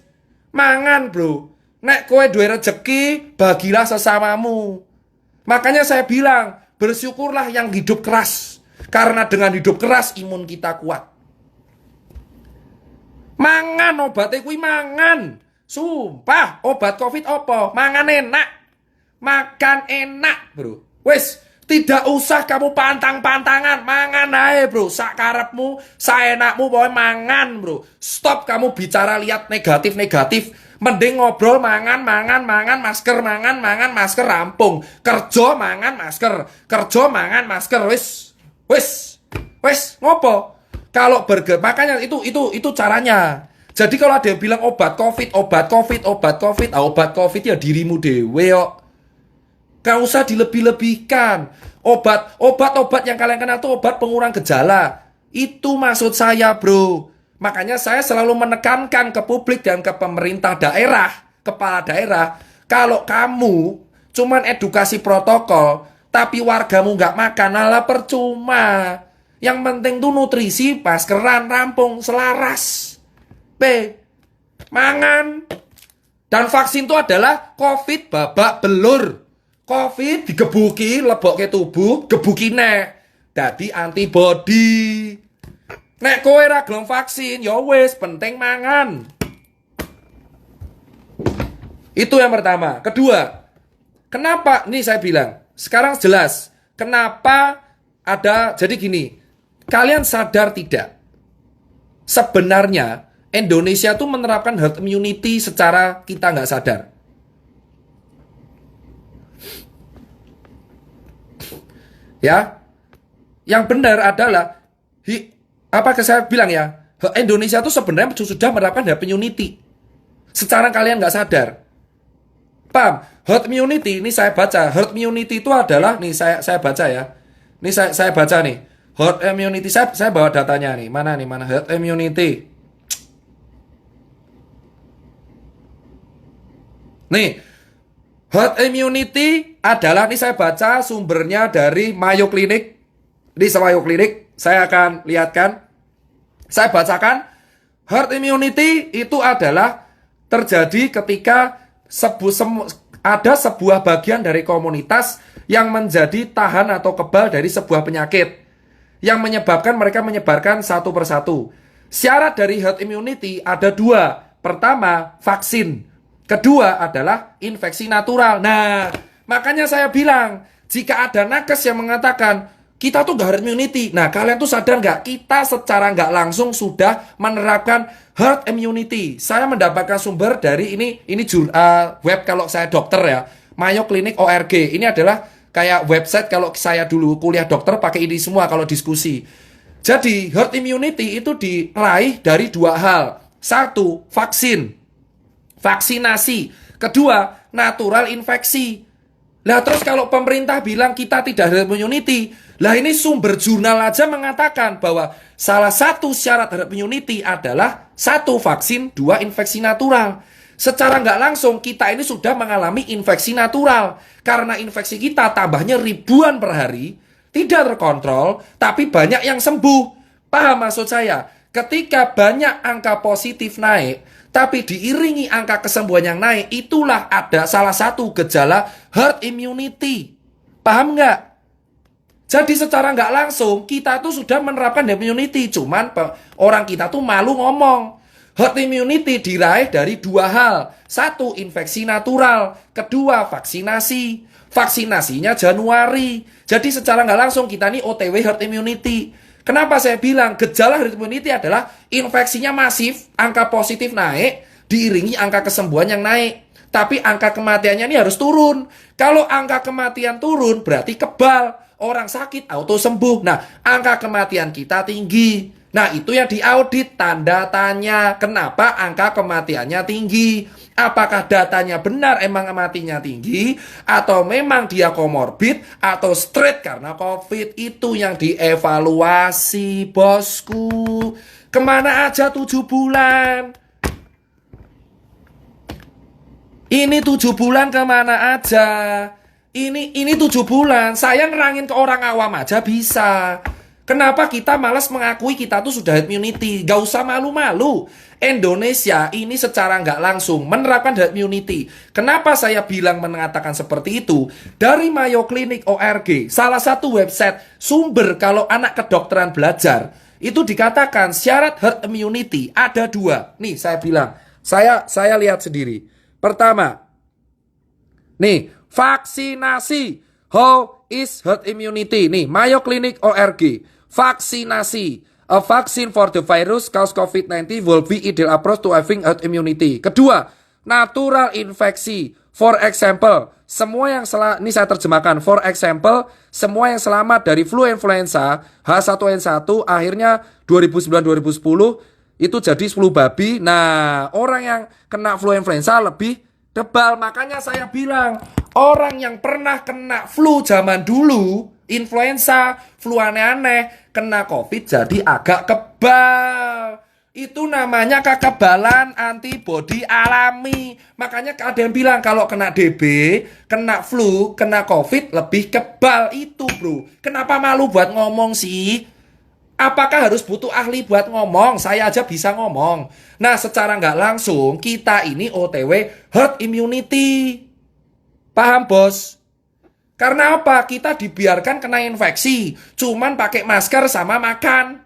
mangan bro. Nek kowe duwe rezeki, bagilah sesamamu. Makanya saya bilang, bersyukurlah yang hidup keras. Karena dengan hidup keras, imun kita kuat. Mangan obatnya kuwi mangan. Sumpah, obat COVID apa? Mangan enak. Makan enak, bro. Wes, tidak usah kamu pantang-pantangan. Mangan aja, bro. Sakarepmu, saenakmu, pokoknya mangan, bro. Stop kamu bicara lihat negatif-negatif. Mending ngobrol mangan, masker, mangan, masker, rampung. Kerja, mangan, masker. Kerja, mangan, masker. Wes, ngopo? Kalau burger, makanya itu caranya. Jadi kalau ada yang bilang obat COVID ya dirimu dewe kok. Gak usah dilebih-lebihkan. Obat yang kalian kenal itu obat pengurang gejala. Itu maksud saya, bro. Makanya saya selalu menekankan ke publik dan ke pemerintah daerah, kepala daerah, kalau kamu cuman edukasi protokol, tapi wargamu gak makan, alah percuma. Yang penting tuh nutrisi, maskeran, rampung, selaras. Mangan. Dan vaksin itu adalah COVID babak belur. COVID digebuki, lebok ke tubuh, gebuki nek. Dadi antibody. Nek kowe ra gelem vaksin, ya wis penting mangan. Itu yang pertama. Kedua, kenapa? Nih saya bilang, sekarang jelas. Kenapa ada, jadi gini, kalian sadar tidak? Sebenarnya Indonesia tuh menerapkan herd immunity secara kita nggak sadar. Ya, yang benar adalah saya bilang ya, Indonesia tuh sebenarnya sudah menerapkan herd immunity. Secara kalian nggak sadar. Paham? Herd immunity, ini saya baca. Herd immunity itu adalah, nih saya baca ya. Ini saya baca nih. Herd immunity, saya bawa datanya nih. Mana herd immunity. Nih, herd immunity adalah, ini saya baca sumbernya dari Mayo Clinic. Di Mayo Clinic, saya akan lihatkan. Saya bacakan, herd immunity itu adalah terjadi ketika ada sebuah bagian dari komunitas yang menjadi tahan atau kebal dari sebuah penyakit yang menyebabkan mereka menyebarkan satu persatu. Syarat dari herd immunity ada dua. Pertama, vaksin. Kedua adalah infeksi natural. Nah, makanya saya bilang, jika ada nakes yang mengatakan kita tuh gak herd immunity. Nah, kalian tuh sadar gak? Kita secara gak langsung sudah menerapkan herd immunity. Saya mendapatkan sumber dari ini web kalau saya dokter ya, Mayo Clinic ORG. Ini adalah kayak website kalau saya dulu kuliah dokter pakai ini semua kalau diskusi. Jadi herd immunity itu diraih dari dua hal. Satu, vaksin. vaksinasi. Kedua, natural infeksi. Lah terus kalau pemerintah bilang kita tidak herd immunity, lah ini sumber jurnal aja mengatakan bahwa salah satu syarat herd immunity adalah 1 vaksin, 2 infeksi natural. Secara nggak langsung kita ini sudah mengalami infeksi natural. Karena infeksi kita tambahnya ribuan per hari, tidak terkontrol, tapi banyak yang sembuh. Paham maksud saya? Ketika banyak angka positif naik, tapi diiringi angka kesembuhan yang naik, itulah ada salah satu gejala herd immunity. Paham nggak? Jadi secara nggak langsung, kita tuh sudah menerapkan herd immunity. Cuman orang kita tuh malu ngomong. Herd immunity diraih dari 2 hal. 1, infeksi natural. Kedua, vaksinasi. Vaksinasinya Januari. Jadi secara nggak langsung kita nih OTW herd immunity. Kenapa saya bilang gejala herd immunity adalah infeksinya masif, angka positif naik, diiringi angka kesembuhan yang naik. Tapi angka kematiannya ini harus turun. Kalau angka kematian turun berarti kebal. Orang sakit auto sembuh. Nah, angka kematian kita tinggi. Nah, itu yang diaudit, tanda tanya. Kenapa angka kematiannya tinggi? Apakah datanya benar emang matinya tinggi? Atau memang dia komorbid? Atau straight karena COVID? Itu yang dievaluasi, bosku. Kemana aja 7 bulan? Ini 7 bulan kemana aja? Ini 7 bulan. Saya nerangin ke orang awam aja bisa. Kenapa kita malas mengakui kita tuh sudah herd immunity? Gak usah malu-malu. Indonesia ini secara nggak langsung menerapkan herd immunity. Kenapa saya bilang mengatakan seperti itu? Dari Mayo Clinic ORG, salah satu website sumber kalau anak kedokteran belajar, itu dikatakan syarat herd immunity ada 2. Nih saya bilang, saya lihat sendiri. Pertama, nih vaksinasi. How is herd immunity? Nih Mayo Clinic ORG. Vaksinasi. A vaccine for the virus cause COVID-19 will be ideal approach to having herd immunity. Kedua, natural infeksi. For example, semua yang ini saya terjemahkan. For example, semua yang selamat dari flu influenza H1N1 akhirnya 2009-2010 itu jadi flu babi. Nah, orang yang kena flu influenza lebih tebal. Makanya saya bilang, orang yang pernah kena flu zaman dulu, influenza, flu aneh-aneh, kena COVID jadi agak kebal. Itu namanya kekebalan antibodi alami. Makanya ada yang bilang kalau kena DB, kena flu, kena COVID lebih kebal. Itu bro. Kenapa malu buat ngomong sih? Apakah harus butuh ahli buat ngomong? Saya aja bisa ngomong. Nah, secara nggak langsung, kita ini OTW herd immunity. Paham, bos? Karena apa? Kita dibiarkan kena infeksi. Cuman pakai masker sama makan.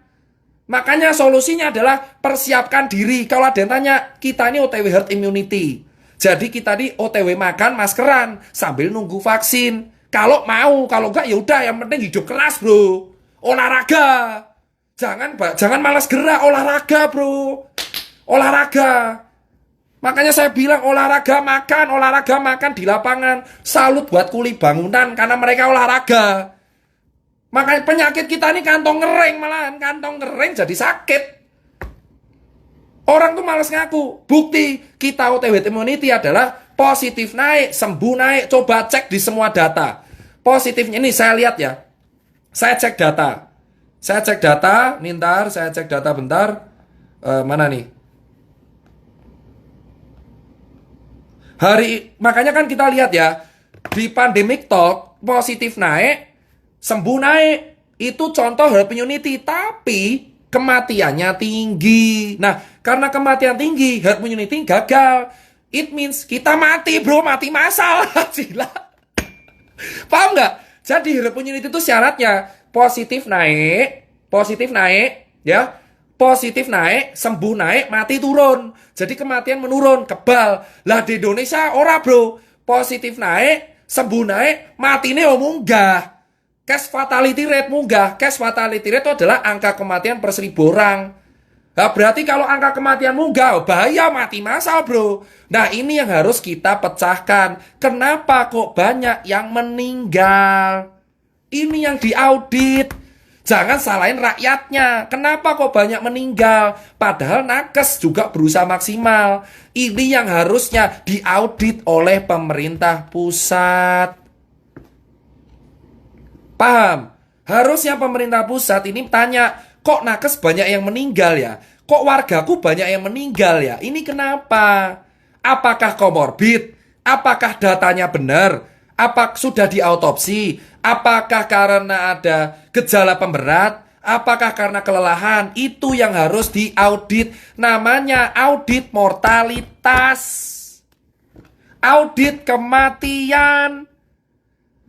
Makanya solusinya adalah persiapkan diri. Kalau ada yang tanya, kita ini OTW herd immunity. Jadi kita ini OTW makan, maskeran, sambil nunggu vaksin. Kalau mau, kalau enggak ya udah, yang penting hidup keras, bro. Olahraga. Jangan malas gerak, olahraga, bro. Olahraga. Makanya saya bilang olahraga makan di lapangan. Salut buat kuli bangunan karena mereka olahraga. Makanya penyakit kita ini kantong kering malahan. Kantong kering jadi sakit. Orang tuh malas ngaku. Bukti kita OTW immunity adalah positif naik, sembuh naik. Coba cek di semua data. Positifnya ini saya lihat ya. Saya cek data. Saya cek data bentar. Mana nih? Makanya kan kita lihat ya, di pandemic talk, positif naik, sembuh naik. Itu contoh herd immunity, tapi kematiannya tinggi. Nah, karena kematian tinggi, herd immunity gagal. It means kita mati, bro, mati massal. Gila. Paham nggak? Jadi herd immunity itu syaratnya positif naik, ya. Positif naik, sembuh naik, mati turun. Jadi kematian menurun, kebal. Lah di Indonesia ora bro. Positif naik, sembuh naik, mati ini munggah. Case fatality rate munggah. Case fatality rate itu adalah angka kematian per 1.000 orang. Nah berarti kalau angka kematian munggah, bahaya mati massal bro. Nah ini yang harus kita pecahkan. Kenapa kok banyak yang meninggal? Ini yang diaudit. Jangan salahin rakyatnya. Kenapa kok banyak meninggal? Padahal nakes juga berusaha maksimal. Ini yang harusnya diaudit oleh pemerintah pusat. Paham? Harusnya pemerintah pusat ini tanya, kok nakes banyak yang meninggal ya? Kok wargaku banyak yang meninggal ya? Ini kenapa? Apakah komorbid? Apakah datanya benar? Apa sudah diautopsi? Apakah karena ada gejala pemberat? Apakah karena kelelahan? Itu yang harus diaudit. Namanya audit mortalitas. Audit kematian.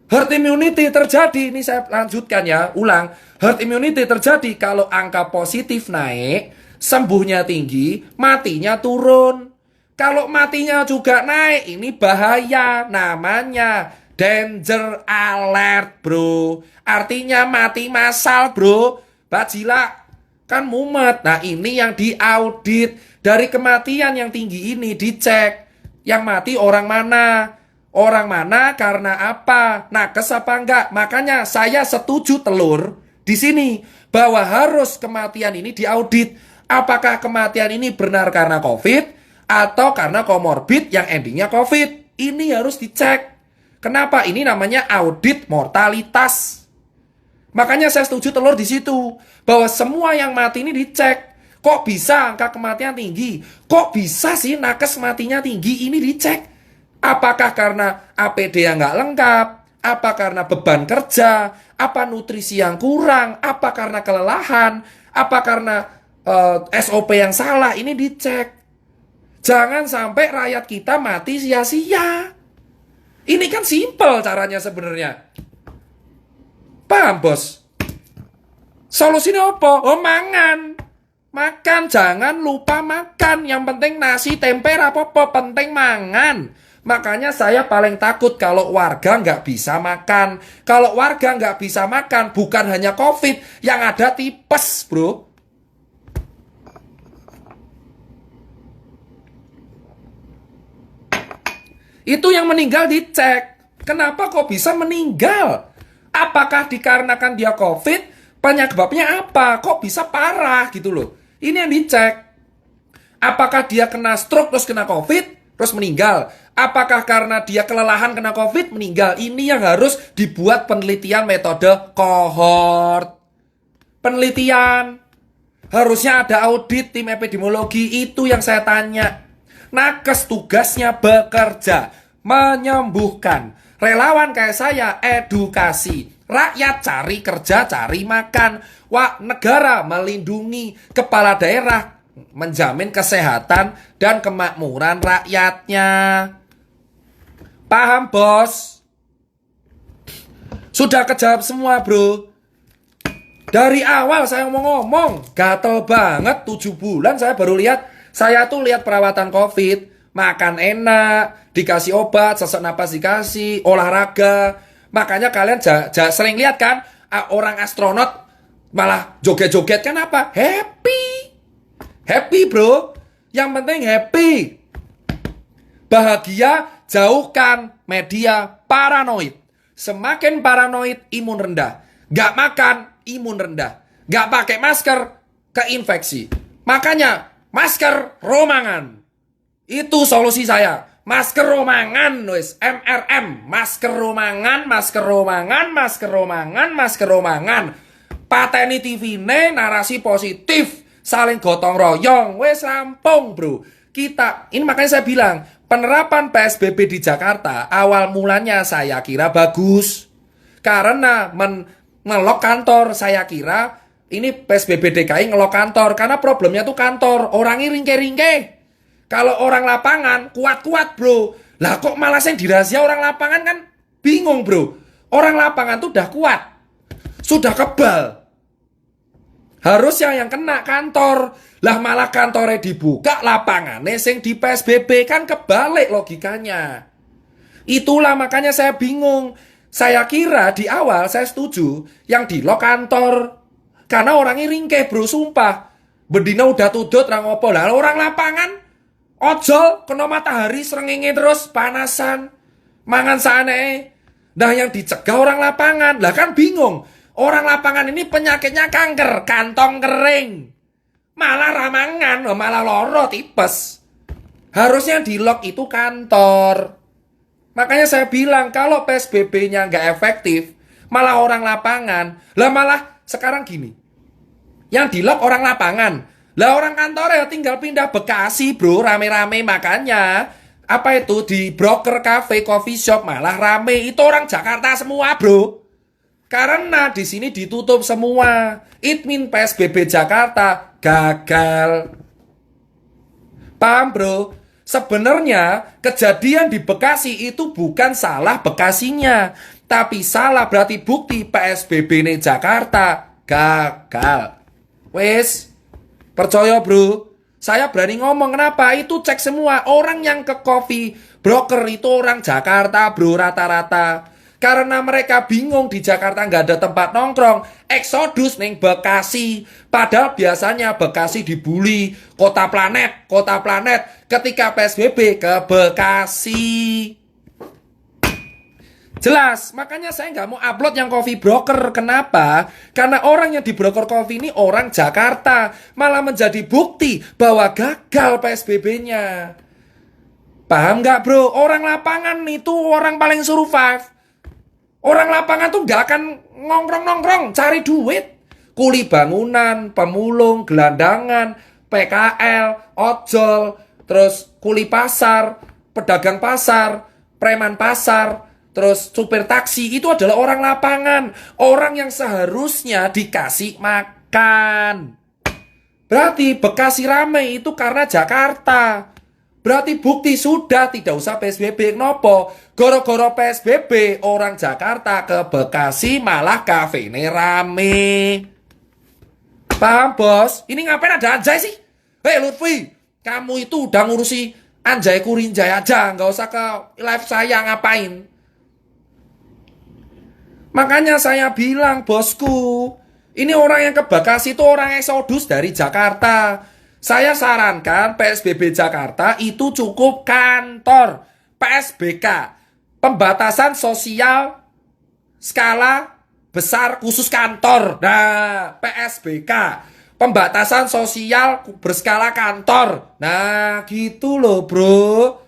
Herd immunity terjadi. Ini saya lanjutkan ya, ulang. Herd immunity terjadi kalau angka positif naik, sembuhnya tinggi, matinya turun. Kalau matinya juga naik, ini bahaya. Namanya danger alert, bro. Artinya mati massal, bro. Bajila kan mumet. Nah, ini yang diaudit. Dari kematian yang tinggi ini dicek. Yang mati orang mana? Orang mana karena apa? Nakes apa enggak? Makanya saya setuju telur di sini bahwa harus kematian ini diaudit. Apakah kematian ini benar karena COVID atau karena komorbid yang endingnya COVID? Ini harus dicek. Kenapa? Ini namanya audit mortalitas. Makanya saya setuju telur di situ bahwa semua yang mati ini dicek. Kok bisa angka kematian tinggi? Kok bisa sih nakes matinya tinggi? Ini dicek. Apakah karena APD yang nggak lengkap? Apa karena beban kerja? Apa nutrisi yang kurang? Apa karena kelelahan? Apa karena SOP yang salah? Ini dicek. Jangan sampai rakyat kita mati sia-sia. Ini kan simpel caranya sebenarnya. Paham, bos? Solusinya apa? Oh, mangan. Makan, jangan lupa makan. Yang penting nasi, tempe, apa-apa. Penting mangan. Makanya saya paling takut kalau warga nggak bisa makan. Kalau warga nggak bisa makan, bukan hanya COVID, yang ada tipes, bro. Itu yang meninggal dicek. Kenapa kok bisa meninggal? Apakah dikarenakan dia COVID? Penyebabnya apa? Kok bisa parah gitu loh. Ini yang dicek. Apakah dia kena stroke terus kena COVID? Terus meninggal. Apakah karena dia kelelahan kena COVID? Meninggal. Ini yang harus dibuat penelitian metode kohort. Penelitian. Harusnya ada audit tim epidemiologi. Itu yang saya tanya. Nakes tugasnya bekerja, menyembuhkan. Relawan kayak saya edukasi. Rakyat cari kerja, cari makan. Wah, negara melindungi. Kepala daerah menjamin kesehatan dan kemakmuran rakyatnya. Paham, bos? Sudah kejawab semua, bro. Dari awal saya mau ngomong, gatel banget 7 bulan saya baru lihat. Saya tuh lihat perawatan COVID, makan enak, dikasih obat, sesak napas dikasih, olahraga. Makanya kalian sering lihat kan, orang astronot malah joget-joget kan apa? Happy. Happy, bro. Yang penting happy. Bahagia, jauhkan media paranoid. Semakin paranoid, imun rendah. Gak makan, imun rendah. Gak pakai masker, keinfeksi. Makanya masker romangan. Itu solusi saya. Masker romangan, wis. MRM. Masker romangan, masker romangan, masker romangan, masker romangan. Pateni TV ne narasi positif. Saling gotong royong. Wis rampung, bro. Ini makanya saya bilang, penerapan PSBB di Jakarta awal mulanya saya kira bagus. Karena ngelok kantor, saya kira ini PSBB DKI ngelok kantor. Karena problemnya tuh kantor. Orangnya ringke-ringke. Kalau orang lapangan, kuat-kuat, bro. Lah kok malah yang dirahasia orang lapangan kan bingung, bro. Orang lapangan tuh udah kuat. Sudah kebal. Harusnya yang kena kantor. Lah malah kantornya dibuka, lapangannya sing di PSBB. Kan kebalik logikanya. Itulah makanya saya bingung. Saya kira di awal saya setuju yang di lock kantor. Karena orangnya ringkeh, bro, sumpah. Bedina udah tudut rangopo. Lah orang lapangan ojol kena matahari srengenge terus panasan. Mangan sane. Nah yang dicegah orang lapangan. Lah kan bingung. Orang lapangan ini penyakitnya kanker, kantong kering. Malah ramangan, malah loro tipes. Harusnya di lock itu kantor. Makanya saya bilang kalau PSBB-nya nggak efektif, malah orang lapangan. Lah malah sekarang gini, yang di lock orang lapangan. Lah orang kantor ya tinggal pindah Bekasi bro, rame-rame. Makanya apa itu di broker cafe, coffee shop malah rame. Itu orang Jakarta semua bro. Karena di sini ditutup semua. It mean PSBB Jakarta gagal. Paham bro? Sebenarnya kejadian di Bekasi itu bukan salah Bekasinya, tapi salah berarti bukti PSBB ini Jakarta gagal. Wes, percaya bro. Saya berani ngomong kenapa? Itu cek semua. Orang yang ke coffee broker itu orang Jakarta bro rata-rata. Karena mereka bingung di Jakarta nggak ada tempat nongkrong. Eksodus neng Bekasi. Padahal biasanya Bekasi dibully. Kota planet. Ketika PSBB ke Bekasi. Jelas, makanya saya nggak mau upload yang coffee broker. Kenapa? Karena orang yang di broker coffee ini orang Jakarta. Malah menjadi bukti bahwa gagal PSBB-nya. Paham nggak bro? Orang lapangan itu orang paling survive. Orang lapangan tuh nggak akan nongkrong-nongkrong, cari duit. Kuli bangunan, pemulung, gelandangan, PKL, ojol, terus kuli pasar, pedagang pasar, preman pasar, terus supir taksi. Itu adalah orang lapangan. Orang yang seharusnya dikasih makan. Berarti Bekasi rame itu karena Jakarta. Berarti bukti sudah tidak usah PSBB. Kenapa? Goro-goro PSBB orang Jakarta ke Bekasi malah kafe ini rame. Paham bos? Ini ngapain ada Anjay sih? Hei Lutfi, kamu itu udah ngurusi Anjay Kurinjay aja, nggak usah ke live saya ngapain. Makanya saya bilang bosku, ini orang yang ke Bekasi itu orang eksodus dari Jakarta. Saya sarankan PSBB Jakarta itu cukup kantor. PSBK, pembatasan sosial skala besar khusus kantor. Nah, PSBK, pembatasan sosial berskala kantor. Nah, gitu loh bro.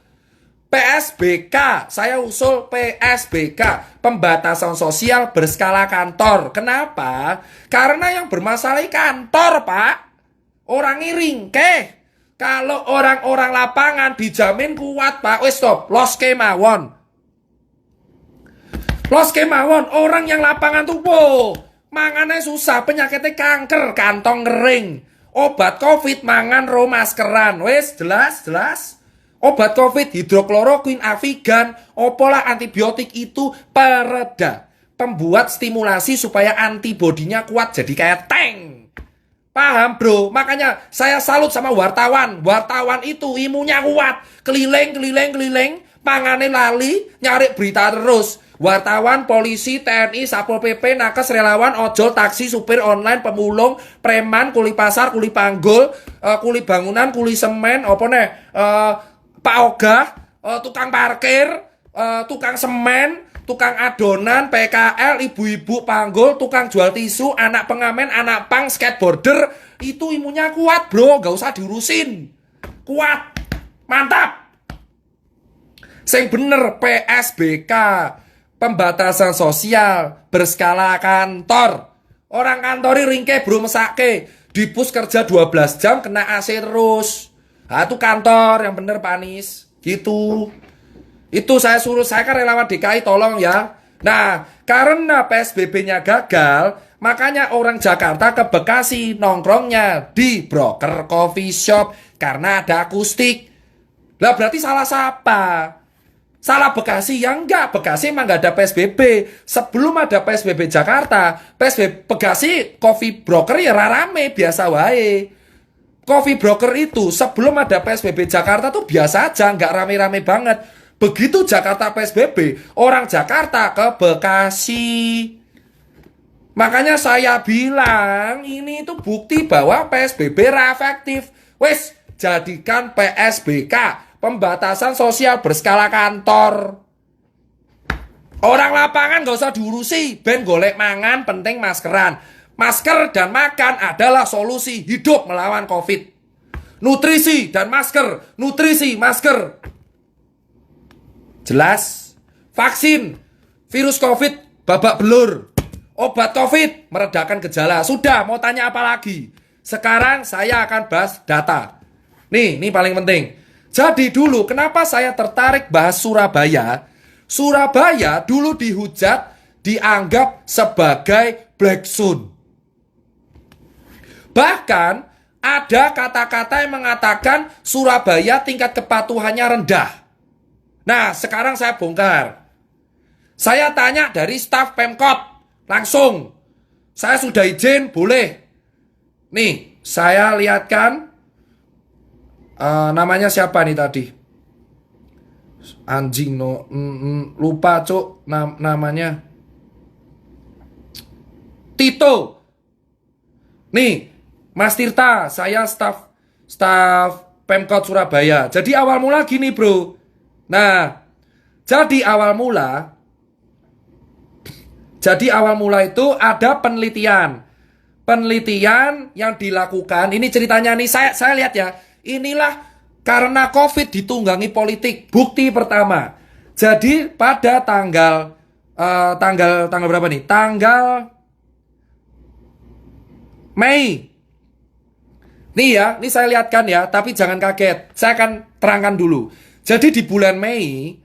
PSBK, saya usul PSBK, pembatasan sosial berskala kantor. Kenapa? Karena yang bermasalah kantor pak. Orang ngiring, kalau orang-orang lapangan dijamin kuat pak. Wes stop, los kemawon. Orang yang lapangan tuh mangannya susah, penyakitnya kanker, kantong kering. Obat covid mangan ro maskeran. Wes jelas. Obat covid hidrokloroquine, Avigan, opolah antibiotik itu pereda. Pembuat stimulasi supaya antibodinya kuat jadi kayak tank. Paham bro, makanya saya salut sama wartawan. Wartawan itu imunnya kuat. Keliling, pangane lali, nyari berita terus. Wartawan, polisi, TNI, Satpol PP, nakes, relawan, ojol, taksi, supir online, pemulung, preman, kuli pasar, kuli panggul, kuli bangunan, kuli semen, Pak Ogah, tukang parkir, tukang semen, tukang adonan, PKL, ibu-ibu panggul, tukang jual tisu, anak pengamen, anak pang, skateboarder. Itu imunnya kuat bro, gak usah diurusin. Kuat, mantap. Sing bener PSBK, pembatasan sosial berskala kantor. Orang kantori ringke bro mesake, dipus kerja 12 jam kena AC terus. Nah itu kantor yang bener Pak Anies. Gitu. Itu saya suruh, saya kan relawan DKI tolong ya. Nah, karena PSBB-nya gagal, makanya orang Jakarta ke Bekasi nongkrongnya di broker coffee shop karena ada akustik. Lah berarti salah siapa? Salah Bekasi? Ya enggak, Bekasi emang gak ada PSBB. Sebelum ada PSBB Jakarta, PSBB Bekasi coffee broker ya rame biasa wae. Coffee broker itu sebelum ada PSBB Jakarta tuh biasa aja, nggak rame-rame banget. Begitu Jakarta PSBB, orang Jakarta ke Bekasi. Makanya saya bilang ini itu bukti bahwa PSBB efektif. Wes, jadikan PSBK, pembatasan sosial berskala kantor. Orang lapangan gak usah diurusi, ben golek mangan, penting maskeran. Masker dan makan adalah solusi hidup melawan COVID. Nutrisi dan masker, nutrisi, masker. Jelas? Vaksin, virus COVID, babak belur. Obat COVID, meredakan gejala. Sudah, mau tanya apa lagi? Sekarang saya akan bahas data. Nih, ini paling penting. Jadi dulu, kenapa saya tertarik bahas Surabaya? Surabaya dulu dihujat, dianggap sebagai black zone. Bahkan ada kata-kata yang mengatakan Surabaya tingkat kepatuhannya rendah. Nah, sekarang saya bongkar. Saya tanya dari staf Pemkot langsung. Saya sudah izin, boleh. Nih, saya lihatkan namanya siapa nih tadi? Anjing lupa cuk namanya. Tito. Nih, Mas Tirta, saya staf Pemkot Surabaya. Jadi awal mula gini, Bro. Nah, jadi awal mula itu ada penelitian. Penelitian yang dilakukan, ini ceritanya nih saya lihat ya. Inilah karena COVID ditunggangi politik. Bukti pertama. Jadi pada tanggal berapa nih? Tanggal Mei. Nih ya, ini saya lihatkan ya, tapi jangan kaget. Saya akan terangkan dulu. Jadi di bulan Mei,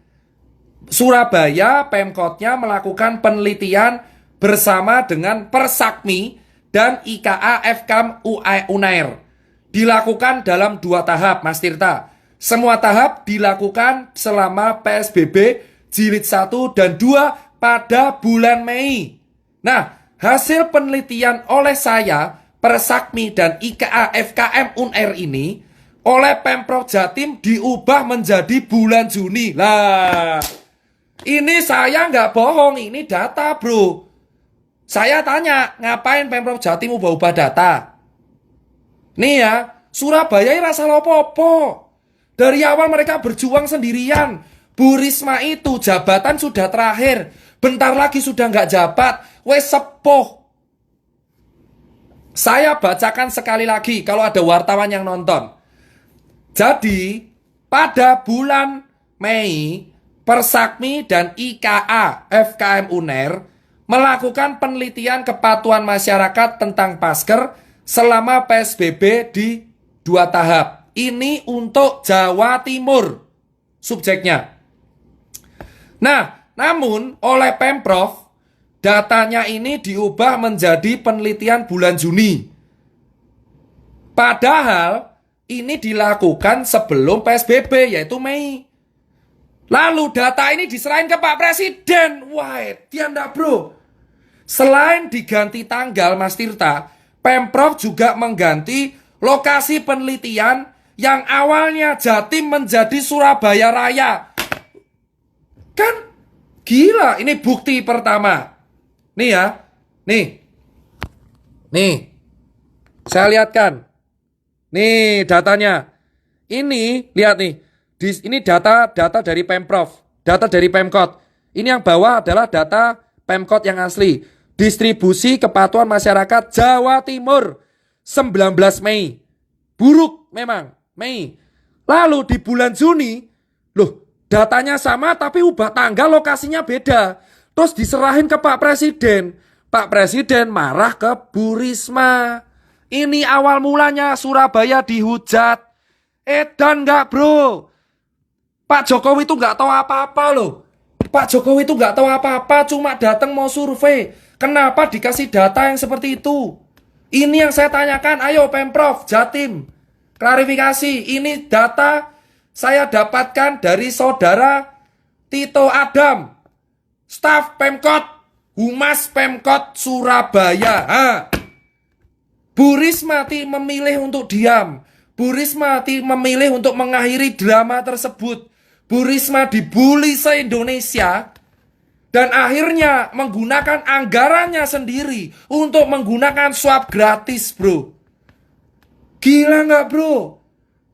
Surabaya Pemkotnya melakukan penelitian bersama dengan Persakmi dan IKA Fkam Unair. Dilakukan dalam 2 tahap, Mas Tirta. Semua tahap dilakukan selama PSBB jilid 1 dan 2 pada bulan Mei. Nah, hasil penelitian oleh saya, Persakmi dan IKA FKM Unair ini oleh Pemprov Jatim diubah menjadi bulan Juni. Lah, ini saya nggak bohong, ini data, bro. Saya tanya, ngapain Pemprov Jatim ubah-ubah data? Nih ya, Surabaya ini rasa lopo-opo. Dari awal mereka berjuang sendirian. Bu Risma itu jabatan sudah terakhir. Bentar lagi sudah nggak jabat. Wes sepuh. Saya bacakan sekali lagi kalau ada wartawan yang nonton. Jadi, pada bulan Mei, Persakmi dan IKA FKM Unair melakukan penelitian kepatuhan masyarakat tentang masker selama PSBB di 2 tahap. Ini untuk Jawa Timur subjeknya. Nah, namun oleh Pemprov datanya ini diubah menjadi penelitian bulan Juni. Padahal ini dilakukan sebelum PSBB yaitu Mei. Lalu data ini diserahin ke Pak Presiden. Wah, dia enggak, bro. Selain diganti tanggal, Mas Tirta, Pemprov juga mengganti lokasi penelitian yang awalnya Jatim menjadi Surabaya Raya. Kan gila, ini bukti pertama. Nih ya, nih, saya lihatkan. Nih datanya. Ini, lihat nih. Ini data dari Pemprov, data dari Pemkot. Ini yang bawah adalah data Pemkot yang asli. Distribusi kepatuhan masyarakat Jawa Timur 19 Mei. Buruk memang, Mei. Lalu di bulan Juni, loh, datanya sama tapi ubah tanggal, lokasinya beda. Terus diserahin ke Pak Presiden. Pak Presiden marah ke Bu Risma. Ini awal mulanya Surabaya dihujat. Edan nggak, bro? Pak Jokowi itu nggak tahu apa-apa loh. Pak Jokowi itu nggak tahu apa-apa, cuma datang mau survei. Kenapa dikasih data yang seperti itu? Ini yang saya tanyakan. Ayo Pemprov Jatim, klarifikasi. Ini data saya dapatkan dari saudara Tito Adam, staf Pemkot, Humas Pemkot Surabaya. Bu Risma memilih untuk diam. Bu Risma memilih untuk mengakhiri drama tersebut. Bu Risma dibully se-Indonesia dan akhirnya menggunakan anggarannya sendiri untuk menggunakan swab gratis, bro. Gila nggak, bro?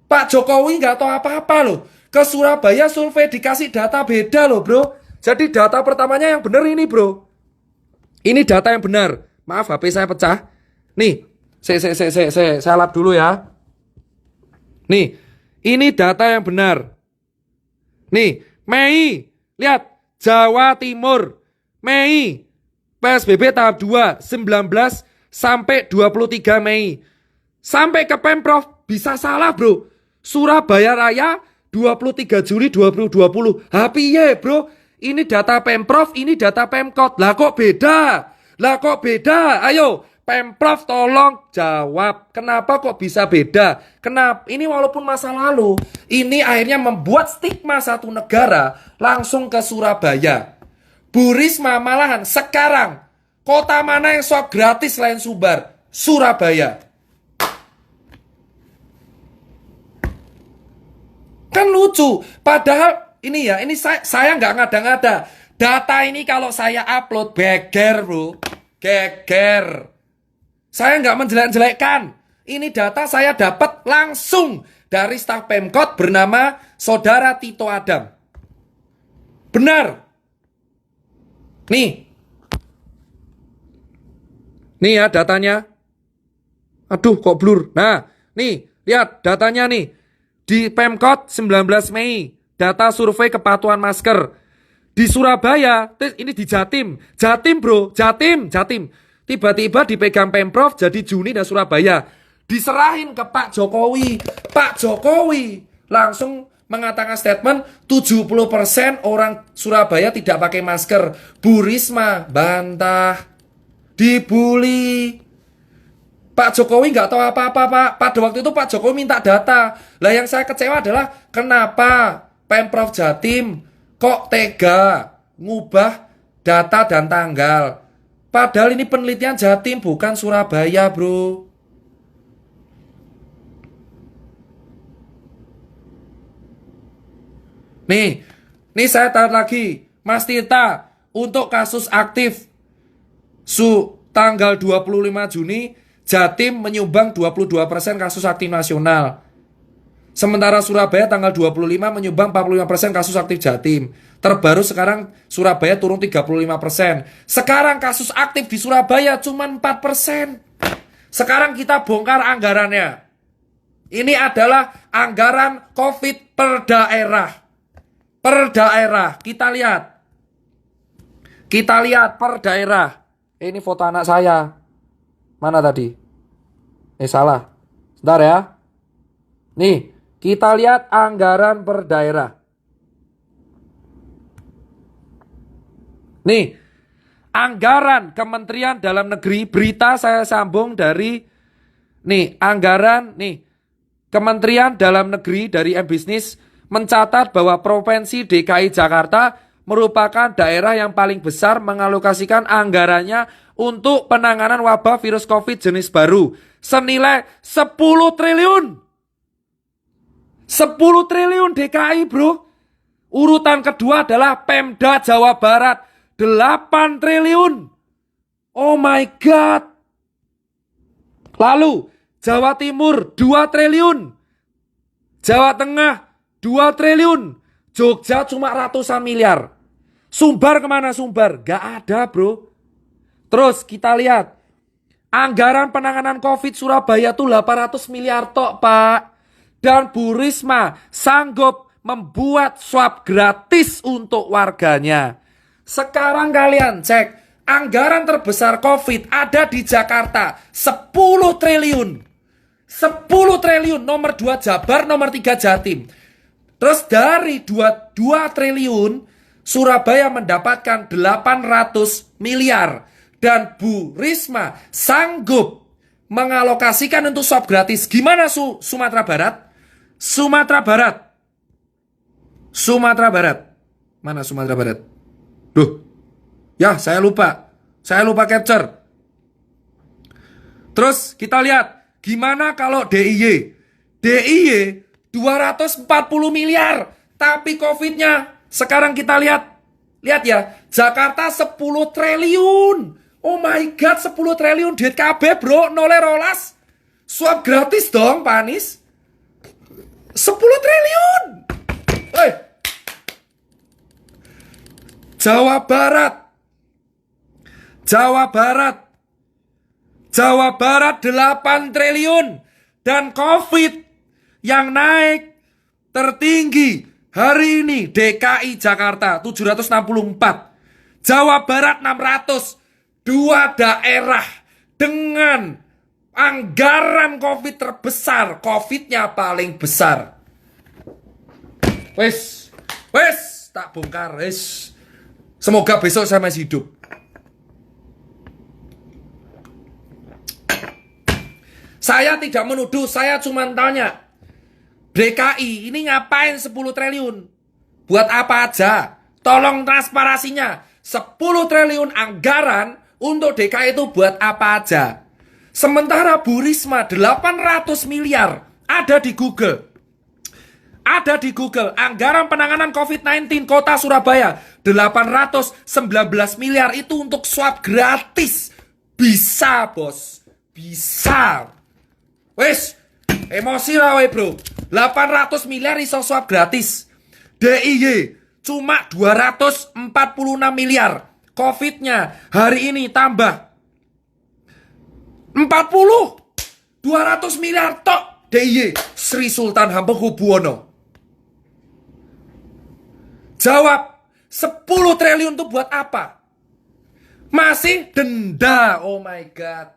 Pak Jokowi nggak tahu apa-apa loh. Ke Surabaya survei dikasih data beda loh, bro. Jadi data pertamanya yang benar ini bro. Ini data yang benar. Maaf HP saya pecah. Nih, saya lap dulu ya. Nih, ini data yang benar. Nih, Mei, lihat Jawa Timur, Mei, PSBB tahap 2, 19 sampai 23 Mei. Sampai ke Pemprov bisa salah bro. Surabaya Raya 23 Juli 2020. Hapiye bro. Ini data Pemprov, ini data Pemkot. Lah kok beda? Lah kok beda? Ayo, Pemprov tolong jawab. Kenapa kok bisa beda? Kenapa? Ini walaupun masa lalu, ini akhirnya membuat stigma satu negara langsung ke Surabaya. Bu Risma malahan sekarang kota mana yang swab gratis selain Sumbar? Surabaya. Kan lucu. Padahal ini ya, ini saya nggak ngada-ngada. Data ini kalau saya upload geger bro, geger. Saya nggak menjelek-jelekkan. Ini data saya dapat langsung dari staf Pemkot bernama Saudara Tito Adam. Benar. Nih ya datanya. Aduh kok blur. Nah, nih lihat datanya nih. Di Pemkot 19 Mei. Data survei kepatuhan masker. Di Surabaya, ini di Jatim. Jatim bro, Jatim. Tiba-tiba dipegang Pemprov jadi Juni dan Surabaya. Diserahin ke Pak Jokowi. Pak Jokowi langsung mengatakan statement 70% orang Surabaya tidak pakai masker. Bu Risma bantah. Dibully. Pak Jokowi nggak tahu apa-apa Pak. Pada waktu itu Pak Jokowi minta data. Lah yang saya kecewa adalah kenapa Pemprov Jatim kok tega ngubah data dan tanggal. Padahal ini penelitian Jatim bukan Surabaya bro. Nih saya tahu lagi. Mas Tirta, untuk kasus aktif tanggal 25 Juni Jatim menyumbang 22% kasus aktif nasional. Sementara Surabaya tanggal 25 menyumbang 45% kasus aktif Jatim. Terbaru sekarang Surabaya turun 35%. Sekarang kasus aktif di Surabaya cuma 4%. Sekarang kita bongkar anggarannya. Ini adalah anggaran COVID per daerah. Per daerah. Kita lihat per daerah. Ini foto anak saya. Mana tadi? Salah. Sebentar ya. Nih, kita lihat anggaran per daerah. Nih, anggaran Kementerian Dalam Negeri, berita saya sambung dari anggaran Kementerian Dalam Negeri dari M-Business mencatat bahwa Provinsi DKI Jakarta merupakan daerah yang paling besar mengalokasikan anggarannya untuk penanganan wabah virus COVID jenis baru senilai 10 triliun. 10 triliun DKI bro. Urutan kedua adalah Pemda Jawa Barat 8 triliun. Oh my god. Lalu Jawa Timur 2 triliun. Jawa Tengah 2 triliun. Jogja cuma ratusan miliar. Sumbar kemana Sumbar? Gak ada bro. Terus kita lihat anggaran penanganan COVID Surabaya tuh 800 miliar tok pak. Dan Bu Risma sanggup membuat swab gratis untuk warganya. Sekarang kalian cek, anggaran terbesar COVID ada di Jakarta, 10 triliun. 10 triliun, nomor 2 Jabar, nomor 3 Jatim. Terus dari 2 triliun, Surabaya mendapatkan 800 miliar. Dan Bu Risma sanggup mengalokasikan untuk swab gratis. Gimana Sumatera Barat? Sumatera Barat. Mana Sumatera Barat? Duh. Ya, saya lupa capture. Terus kita lihat gimana kalau DIY? DIY 240 miliar, tapi Covid-nya sekarang kita lihat ya, Jakarta 10 triliun. Oh my god, 10 triliun duit KB bro, nole rolas. Swab gratis dong, Pak Anies. 10 triliun. Jawa Barat. Jawa Barat. Jawa Barat 8 triliun. Dan COVID yang naik tertinggi hari ini DKI Jakarta 764. Jawa Barat 600. Dua daerah dengan anggaran COVID terbesar. COVID-nya paling besar. Wes, tak bongkar, wes. Semoga besok saya masih hidup. Saya tidak menuduh, saya cuma tanya. DKI ini ngapain 10 triliun? Buat apa aja? Tolong transparansinya. 10 triliun anggaran untuk DKI itu buat apa aja? Sementara Bu Risma 800 miliar ada di Google. Ada di Google, anggaran penanganan COVID-19 Kota Surabaya 819 miliar itu untuk swab gratis. Bisa, bos. Bisa. Wes, emosi lah we bro. 800 miliar iso swab gratis. DIY cuma 246 miliar. COVID-nya hari ini tambah 40. 200 miliar tok. DIY Sri Sultan Hamengkubuwono. Jawab, 10 triliun itu buat apa? Masih denda. Oh my god.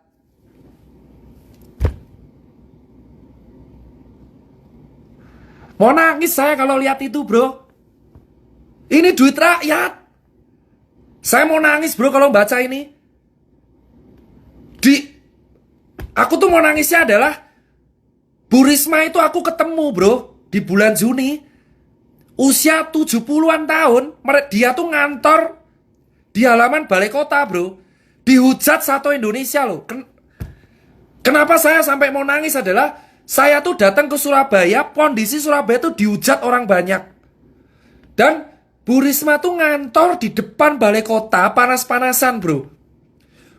Mau nangis saya kalau lihat itu bro. Ini duit rakyat. Saya mau nangis bro kalau baca ini. Aku tuh mau nangisnya adalah Bu Risma itu aku ketemu bro di bulan Juni. Usia 70-an tahun, dia tuh ngantor di halaman balai kota bro. Dihujat satu Indonesia loh. Kenapa saya sampai mau nangis adalah saya tuh datang ke Surabaya, kondisi Surabaya tuh dihujat orang banyak. Dan Bu Risma tuh ngantor di depan balai kota panas-panasan bro.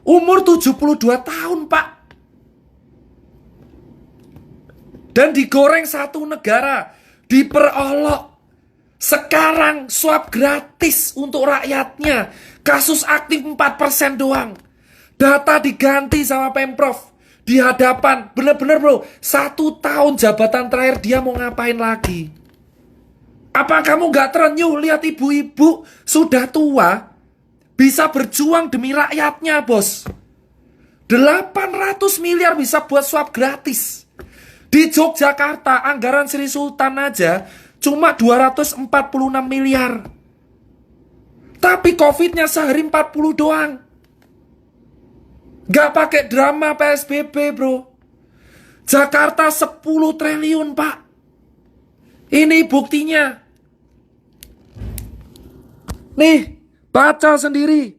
Umur 72 tahun pak. Dan digoreng satu negara. Diperolok. Sekarang swab gratis untuk rakyatnya. Kasus aktif 4% doang. Data diganti sama Pemprov. Di hadapan. Bener-bener bro. 1 tahun jabatan terakhir dia mau ngapain lagi? Apa kamu gak terenyuh lihat ibu-ibu sudah tua bisa berjuang demi rakyatnya bos. 800 miliar bisa buat swab gratis. Di Yogyakarta anggaran Sri Sultan aja cuma 246 miliar. Tapi COVID-nya sehari 40 doang. Gak pakai drama PSBB bro. Jakarta 10 triliun pak. Ini buktinya. Nih, baca sendiri.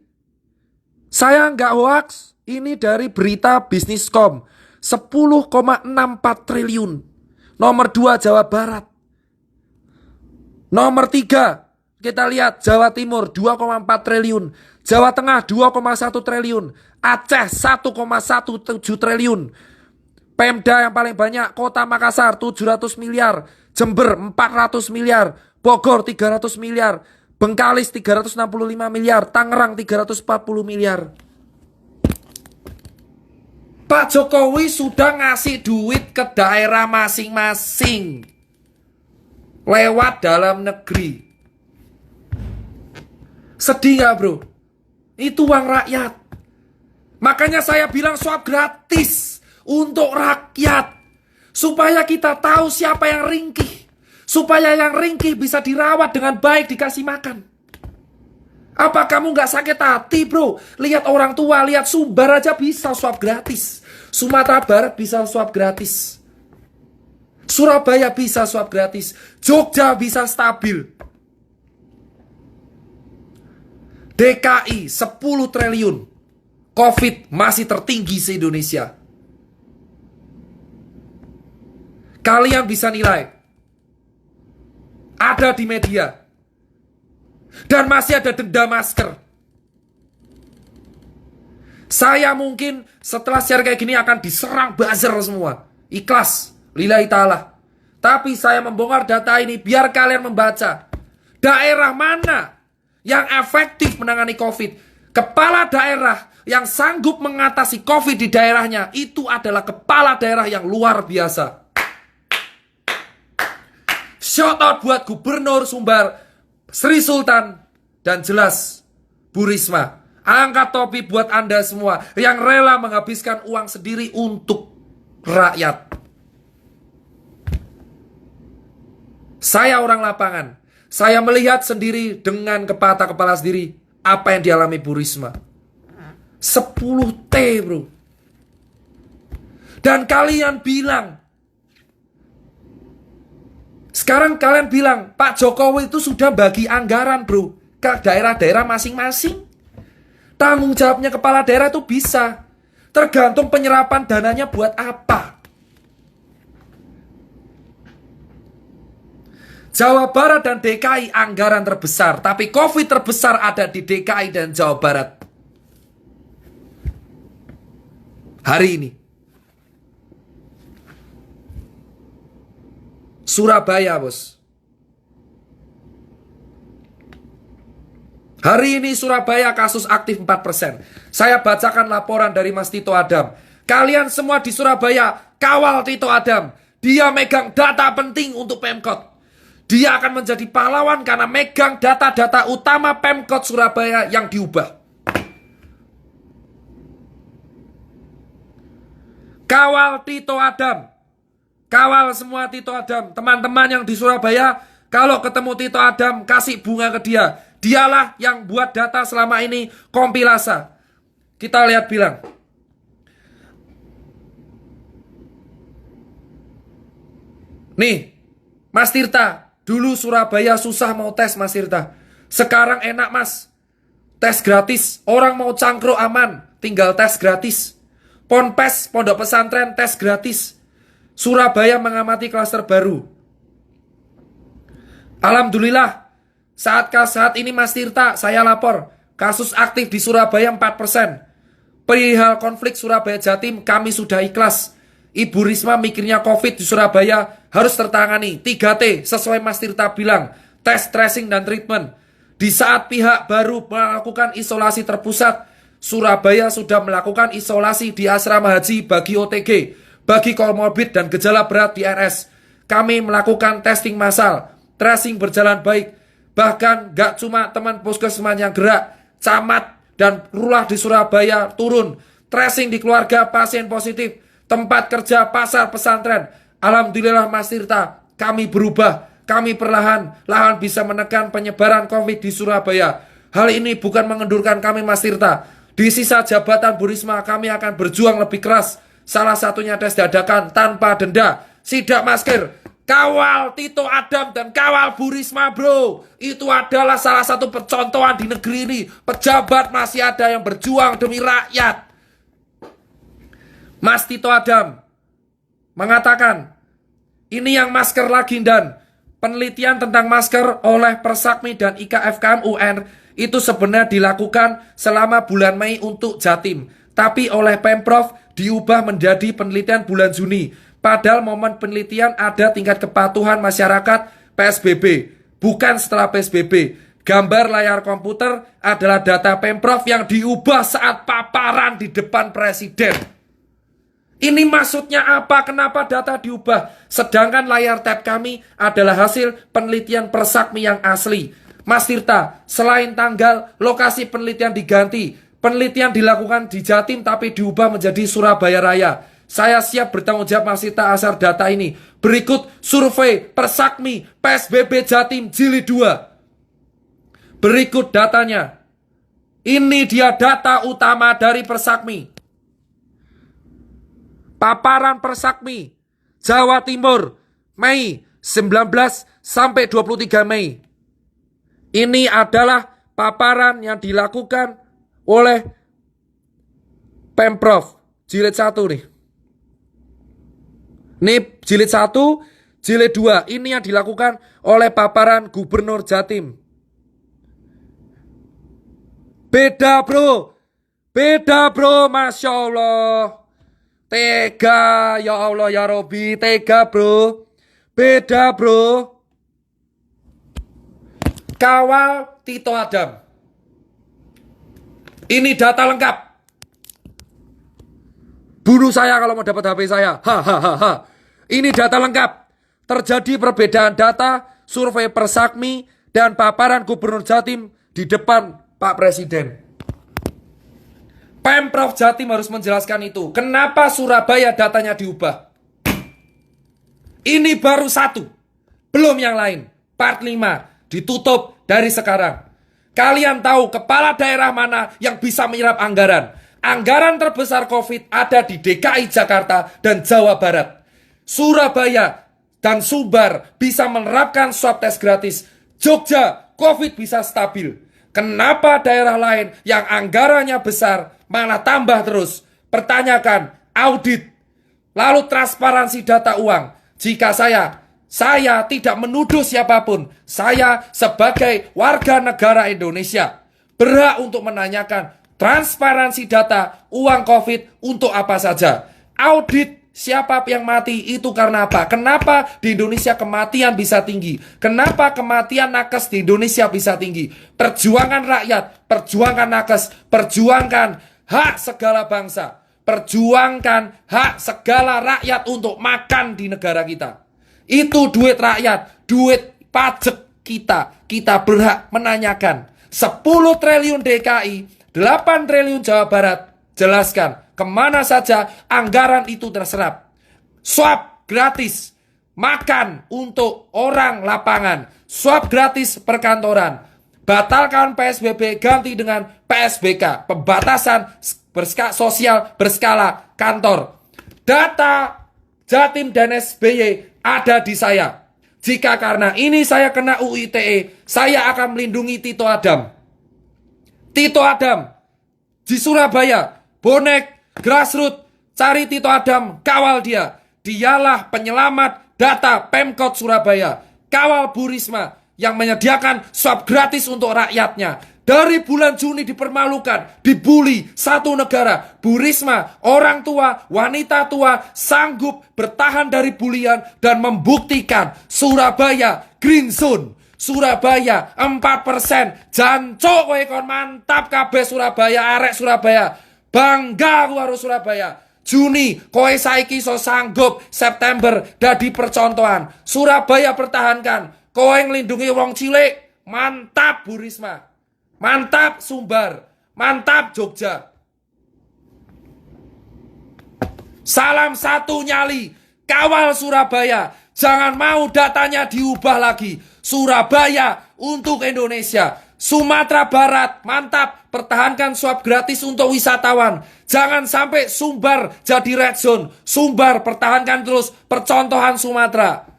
Saya nggak hoax. Ini dari berita Bisniscom. 10,64 triliun. Nomor 2 Jawa Barat. Nomor 3 kita lihat Jawa Timur 2,4 triliun. Jawa Tengah 2,1 triliun. Aceh 1,17 triliun. Pemda yang paling banyak Kota Makassar 700 miliar. Jember 400 miliar. Bogor 300 miliar. Bengkalis 365 miliar. Tangerang 340 miliar. Pak Jokowi sudah ngasih duit ke daerah masing-masing. Lewat dalam negeri. Sedih gak bro? Itu uang rakyat. Makanya saya bilang swab gratis. Untuk rakyat. Supaya kita tahu siapa yang ringkih. Supaya yang ringkih bisa dirawat dengan baik, dikasih makan. Apa kamu gak sakit hati bro? Lihat orang tua, lihat Sumbar aja bisa swab gratis. Sumatera Barat bisa swab gratis. Surabaya bisa swab gratis. Jogja bisa stabil. DKI 10 triliun. COVID masih tertinggi se-Indonesia. Kalian bisa nilai. Ada di media. Dan masih ada denda masker. Saya mungkin setelah share kayak gini akan diserang buzzer semua. Ikhlas, lillahi ta'ala. Tapi saya membongkar data ini biar kalian membaca. Daerah mana yang efektif menangani COVID. Kepala daerah yang sanggup mengatasi COVID di daerahnya, itu adalah kepala daerah yang luar biasa. Shout out buat Gubernur Sumbar, Sri Sultan, dan jelas Bu Risma. Angkat topi buat Anda semua yang rela menghabiskan uang sendiri untuk rakyat. Saya orang lapangan. Saya melihat sendiri dengan kepala sendiri apa yang dialami Bu Risma. 10T bro. Dan kalian bilang, sekarang kalian bilang Pak Jokowi itu sudah bagi anggaran bro ke daerah-daerah masing-masing. Tanggung jawabnya kepala daerah itu bisa. Tergantung penyerapan dananya buat apa. Jawa Barat dan DKI anggaran terbesar, tapi COVID terbesar ada di DKI dan Jawa Barat. Hari ini. Surabaya, bos. Hari ini Surabaya kasus aktif 4%. Saya bacakan laporan dari Mas Tito Adam. Kalian semua di Surabaya kawal Tito Adam. Dia megang data penting untuk Pemkot. Dia akan menjadi pahlawan karena megang data-data utama Pemkot Surabaya yang diubah. Kawal Tito Adam. Kawal semua Tito Adam. Teman-teman yang di Surabaya, kalau ketemu Tito Adam, kasih bunga ke dia. Dialah yang buat data selama ini kompilasa. Kita lihat bilang. Nih, Mas Tirta, dulu Surabaya susah mau tes Mas Tirta. Sekarang enak Mas. Tes gratis. Orang mau cangkruk aman, tinggal tes gratis. Ponpes, pondok pesantren, tes gratis. Surabaya mengamati klaster baru. Alhamdulillah. Saat ini Mas Tirta, saya lapor. Kasus aktif di Surabaya 4%. Perihal konflik Surabaya Jatim, kami sudah ikhlas. Ibu Risma mikirnya COVID di Surabaya harus tertangani. 3T, sesuai Mas Tirta bilang. Tes, tracing, dan treatment. Di saat pihak baru melakukan isolasi terpusat, Surabaya sudah melakukan isolasi di asrama haji bagi OTG, bagi komorbid dan gejala berat di RS. Kami melakukan testing massal. Tracing berjalan baik. Bahkan gak cuma teman puskesmas yang gerak, camat dan lurah di Surabaya turun. Tracing di keluarga pasien positif, tempat kerja, pasar, pesantren. Alhamdulillah Mas Tirta, kami berubah. Kami perlahan bisa menekan penyebaran COVID di Surabaya. Hal ini bukan mengendurkan kami Mas Tirta. Di sisa jabatan Bu Risma kami akan berjuang lebih keras. Salah satunya tes dadakan tanpa denda, sidak masker. Kawal Tito Adam dan kawal Bu Risma bro. Itu adalah salah satu percontohan di negeri ini. Pejabat masih ada yang berjuang demi rakyat. Mas Tito Adam mengatakan, ini yang masker lagi dan penelitian tentang masker oleh Persakmi dan IKFKM UN itu sebenarnya dilakukan selama bulan Mei untuk Jatim. Tapi oleh Pemprov diubah menjadi penelitian bulan Juni. Padahal momen penelitian ada tingkat kepatuhan masyarakat PSBB. Bukan setelah PSBB. Gambar layar komputer adalah data Pemprov yang diubah saat paparan di depan Presiden. Ini maksudnya apa? Kenapa data diubah? Sedangkan layar tab kami adalah hasil penelitian Persakmi yang asli. Mas Tirta, selain tanggal, lokasi penelitian diganti. Penelitian dilakukan di Jatim tapi diubah menjadi Surabaya Raya. Saya siap bertanggung jawab Mas Tirta asal data ini. Berikut survei Persakmi PSBB Jatim Jilid 2. Berikut datanya. Ini dia data utama dari Persakmi. Paparan Persakmi Jawa Timur Mei 19 sampai 23 Mei. Ini adalah paparan yang dilakukan oleh Pemprov Jilid 1 nih. Ini jilid 1, jilid 2. Ini yang dilakukan oleh paparan Gubernur Jatim. Beda bro. Beda bro, Masya Allah. Tega, ya Allah ya Robi. Tega bro. Beda bro. Kawal Tito Adam. Ini data lengkap. Bunuh saya kalau mau dapat HP saya. Hahaha. Ini data lengkap. Terjadi perbedaan data, survei Persakmi, dan paparan Gubernur Jatim di depan Pak Presiden. Pemprov Jatim harus menjelaskan itu. Kenapa Surabaya datanya diubah? Ini baru satu. Belum yang lain. Part 5 ditutup dari sekarang. Kalian tahu kepala daerah mana yang bisa menyerap anggaran? Anggaran terbesar COVID ada di DKI Jakarta dan Jawa Barat. Surabaya dan Sumbar bisa menerapkan swab tes gratis. Jogja, COVID bisa stabil. Kenapa daerah lain yang anggarannya besar malah tambah terus? Pertanyakan, audit, lalu transparansi data uang. Jika saya tidak menuduh siapapun. Saya sebagai warga negara Indonesia berhak untuk menanyakan transparansi data uang COVID untuk apa saja. Audit siapa yang mati itu karena apa? Kenapa di Indonesia kematian bisa tinggi? Kenapa kematian nakes di Indonesia bisa tinggi? Perjuangan rakyat, perjuangan nakes, perjuangkan hak segala bangsa. Perjuangkan hak segala rakyat untuk makan di negara kita. Itu duit rakyat, duit pajak kita. Kita berhak menanyakan. 10 triliun DKI, 8 triliun Jawa Barat. Jelaskan kemana saja anggaran itu terserap. Swab gratis, makan untuk orang lapangan, swab gratis perkantoran. Batalkan PSBB ganti dengan PSBK, pembatasan sosial berskala kantor. Data Jatim dan SBY ada di saya. Jika karena ini saya kena UU ITE, saya akan melindungi Tito Adam. Tito Adam di Surabaya, bonek, grassroots, cari Tito Adam, kawal dia. Dialah penyelamat data Pemkot Surabaya. Kawal Bu Risma yang menyediakan swab gratis untuk rakyatnya. Dari bulan Juni dipermalukan, dibully satu negara. Bu Risma, orang tua, wanita tua, sanggup bertahan dari bulian dan membuktikan Surabaya green zone. Surabaya 4%. Jancuk kowe kon mantap kabeh Surabaya, arek Surabaya. Bangga aku harus Surabaya. Juni kowe saiki so sanggup, September dadi percontohan. Surabaya pertahankan. Kowe nglindungi wong cilik. Mantap Bu Risma. Mantap Sumbar, mantap Jogja. Salam satu nyali, kawal Surabaya. Jangan mau datanya diubah lagi. Surabaya untuk Indonesia. Sumatera Barat, mantap. Pertahankan swab gratis untuk wisatawan. Jangan sampai Sumbar jadi red zone. Sumbar pertahankan terus percontohan Sumatera.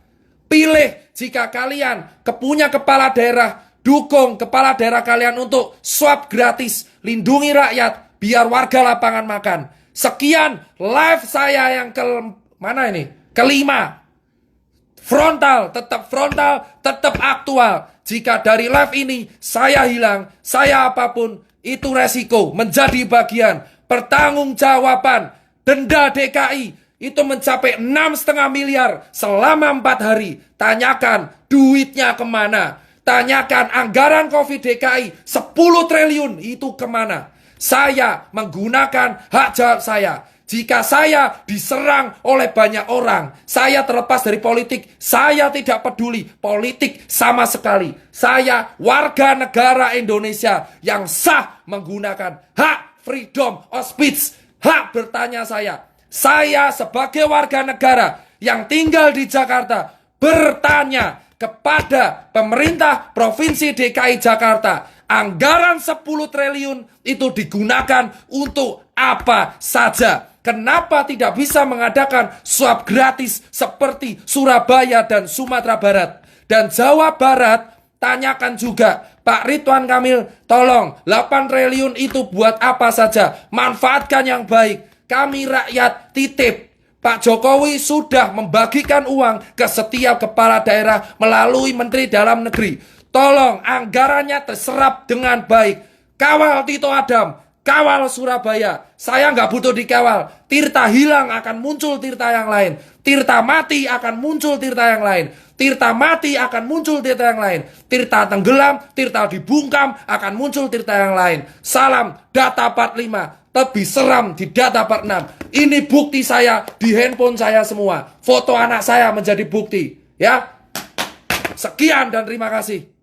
Pilih jika kalian punya kepala daerah. Dukung kepala daerah kalian untuk swab gratis. Lindungi rakyat biar warga lapangan makan. Sekian live saya yang kelima. Frontal, tetap aktual. Jika dari live ini saya hilang, saya apapun, itu resiko menjadi bagian pertanggungjawaban. Denda DKI itu mencapai 6,5 miliar selama 4 hari. Tanyakan duitnya kemana. Tanyakan anggaran COVID DKI 10 triliun itu kemana? Saya menggunakan hak jawab saya. Jika saya diserang oleh banyak orang, saya terlepas dari politik, saya tidak peduli politik sama sekali. Saya warga negara Indonesia yang sah menggunakan hak freedom of speech, hak bertanya saya. Saya sebagai warga negara yang tinggal di Jakarta bertanya kepada pemerintah Provinsi DKI Jakarta, anggaran 10 triliun itu digunakan untuk apa saja? Kenapa tidak bisa mengadakan swab gratis seperti Surabaya dan Sumatera Barat? Dan Jawa Barat, tanyakan juga, Pak Ridwan Kamil, tolong 8 triliun itu buat apa saja? Manfaatkan yang baik. Kami rakyat titip. Pak Jokowi sudah membagikan uang ke setiap kepala daerah melalui Menteri Dalam Negeri. Tolong anggarannya terserap dengan baik. Kawal Tito Adam, Kawal Surabaya. Saya nggak butuh dikawal. Tirta hilang akan muncul Tirta yang lain. Tirta mati akan muncul Tirta yang lain. Tirta mati akan muncul Tirta yang lain. Tirta tenggelam, Tirta dibungkam akan muncul Tirta yang lain. Salam data part 5. Lebih seram di data part 6. Ini bukti saya di handphone saya semua. Foto anak saya menjadi bukti. Ya. Sekian dan terima kasih.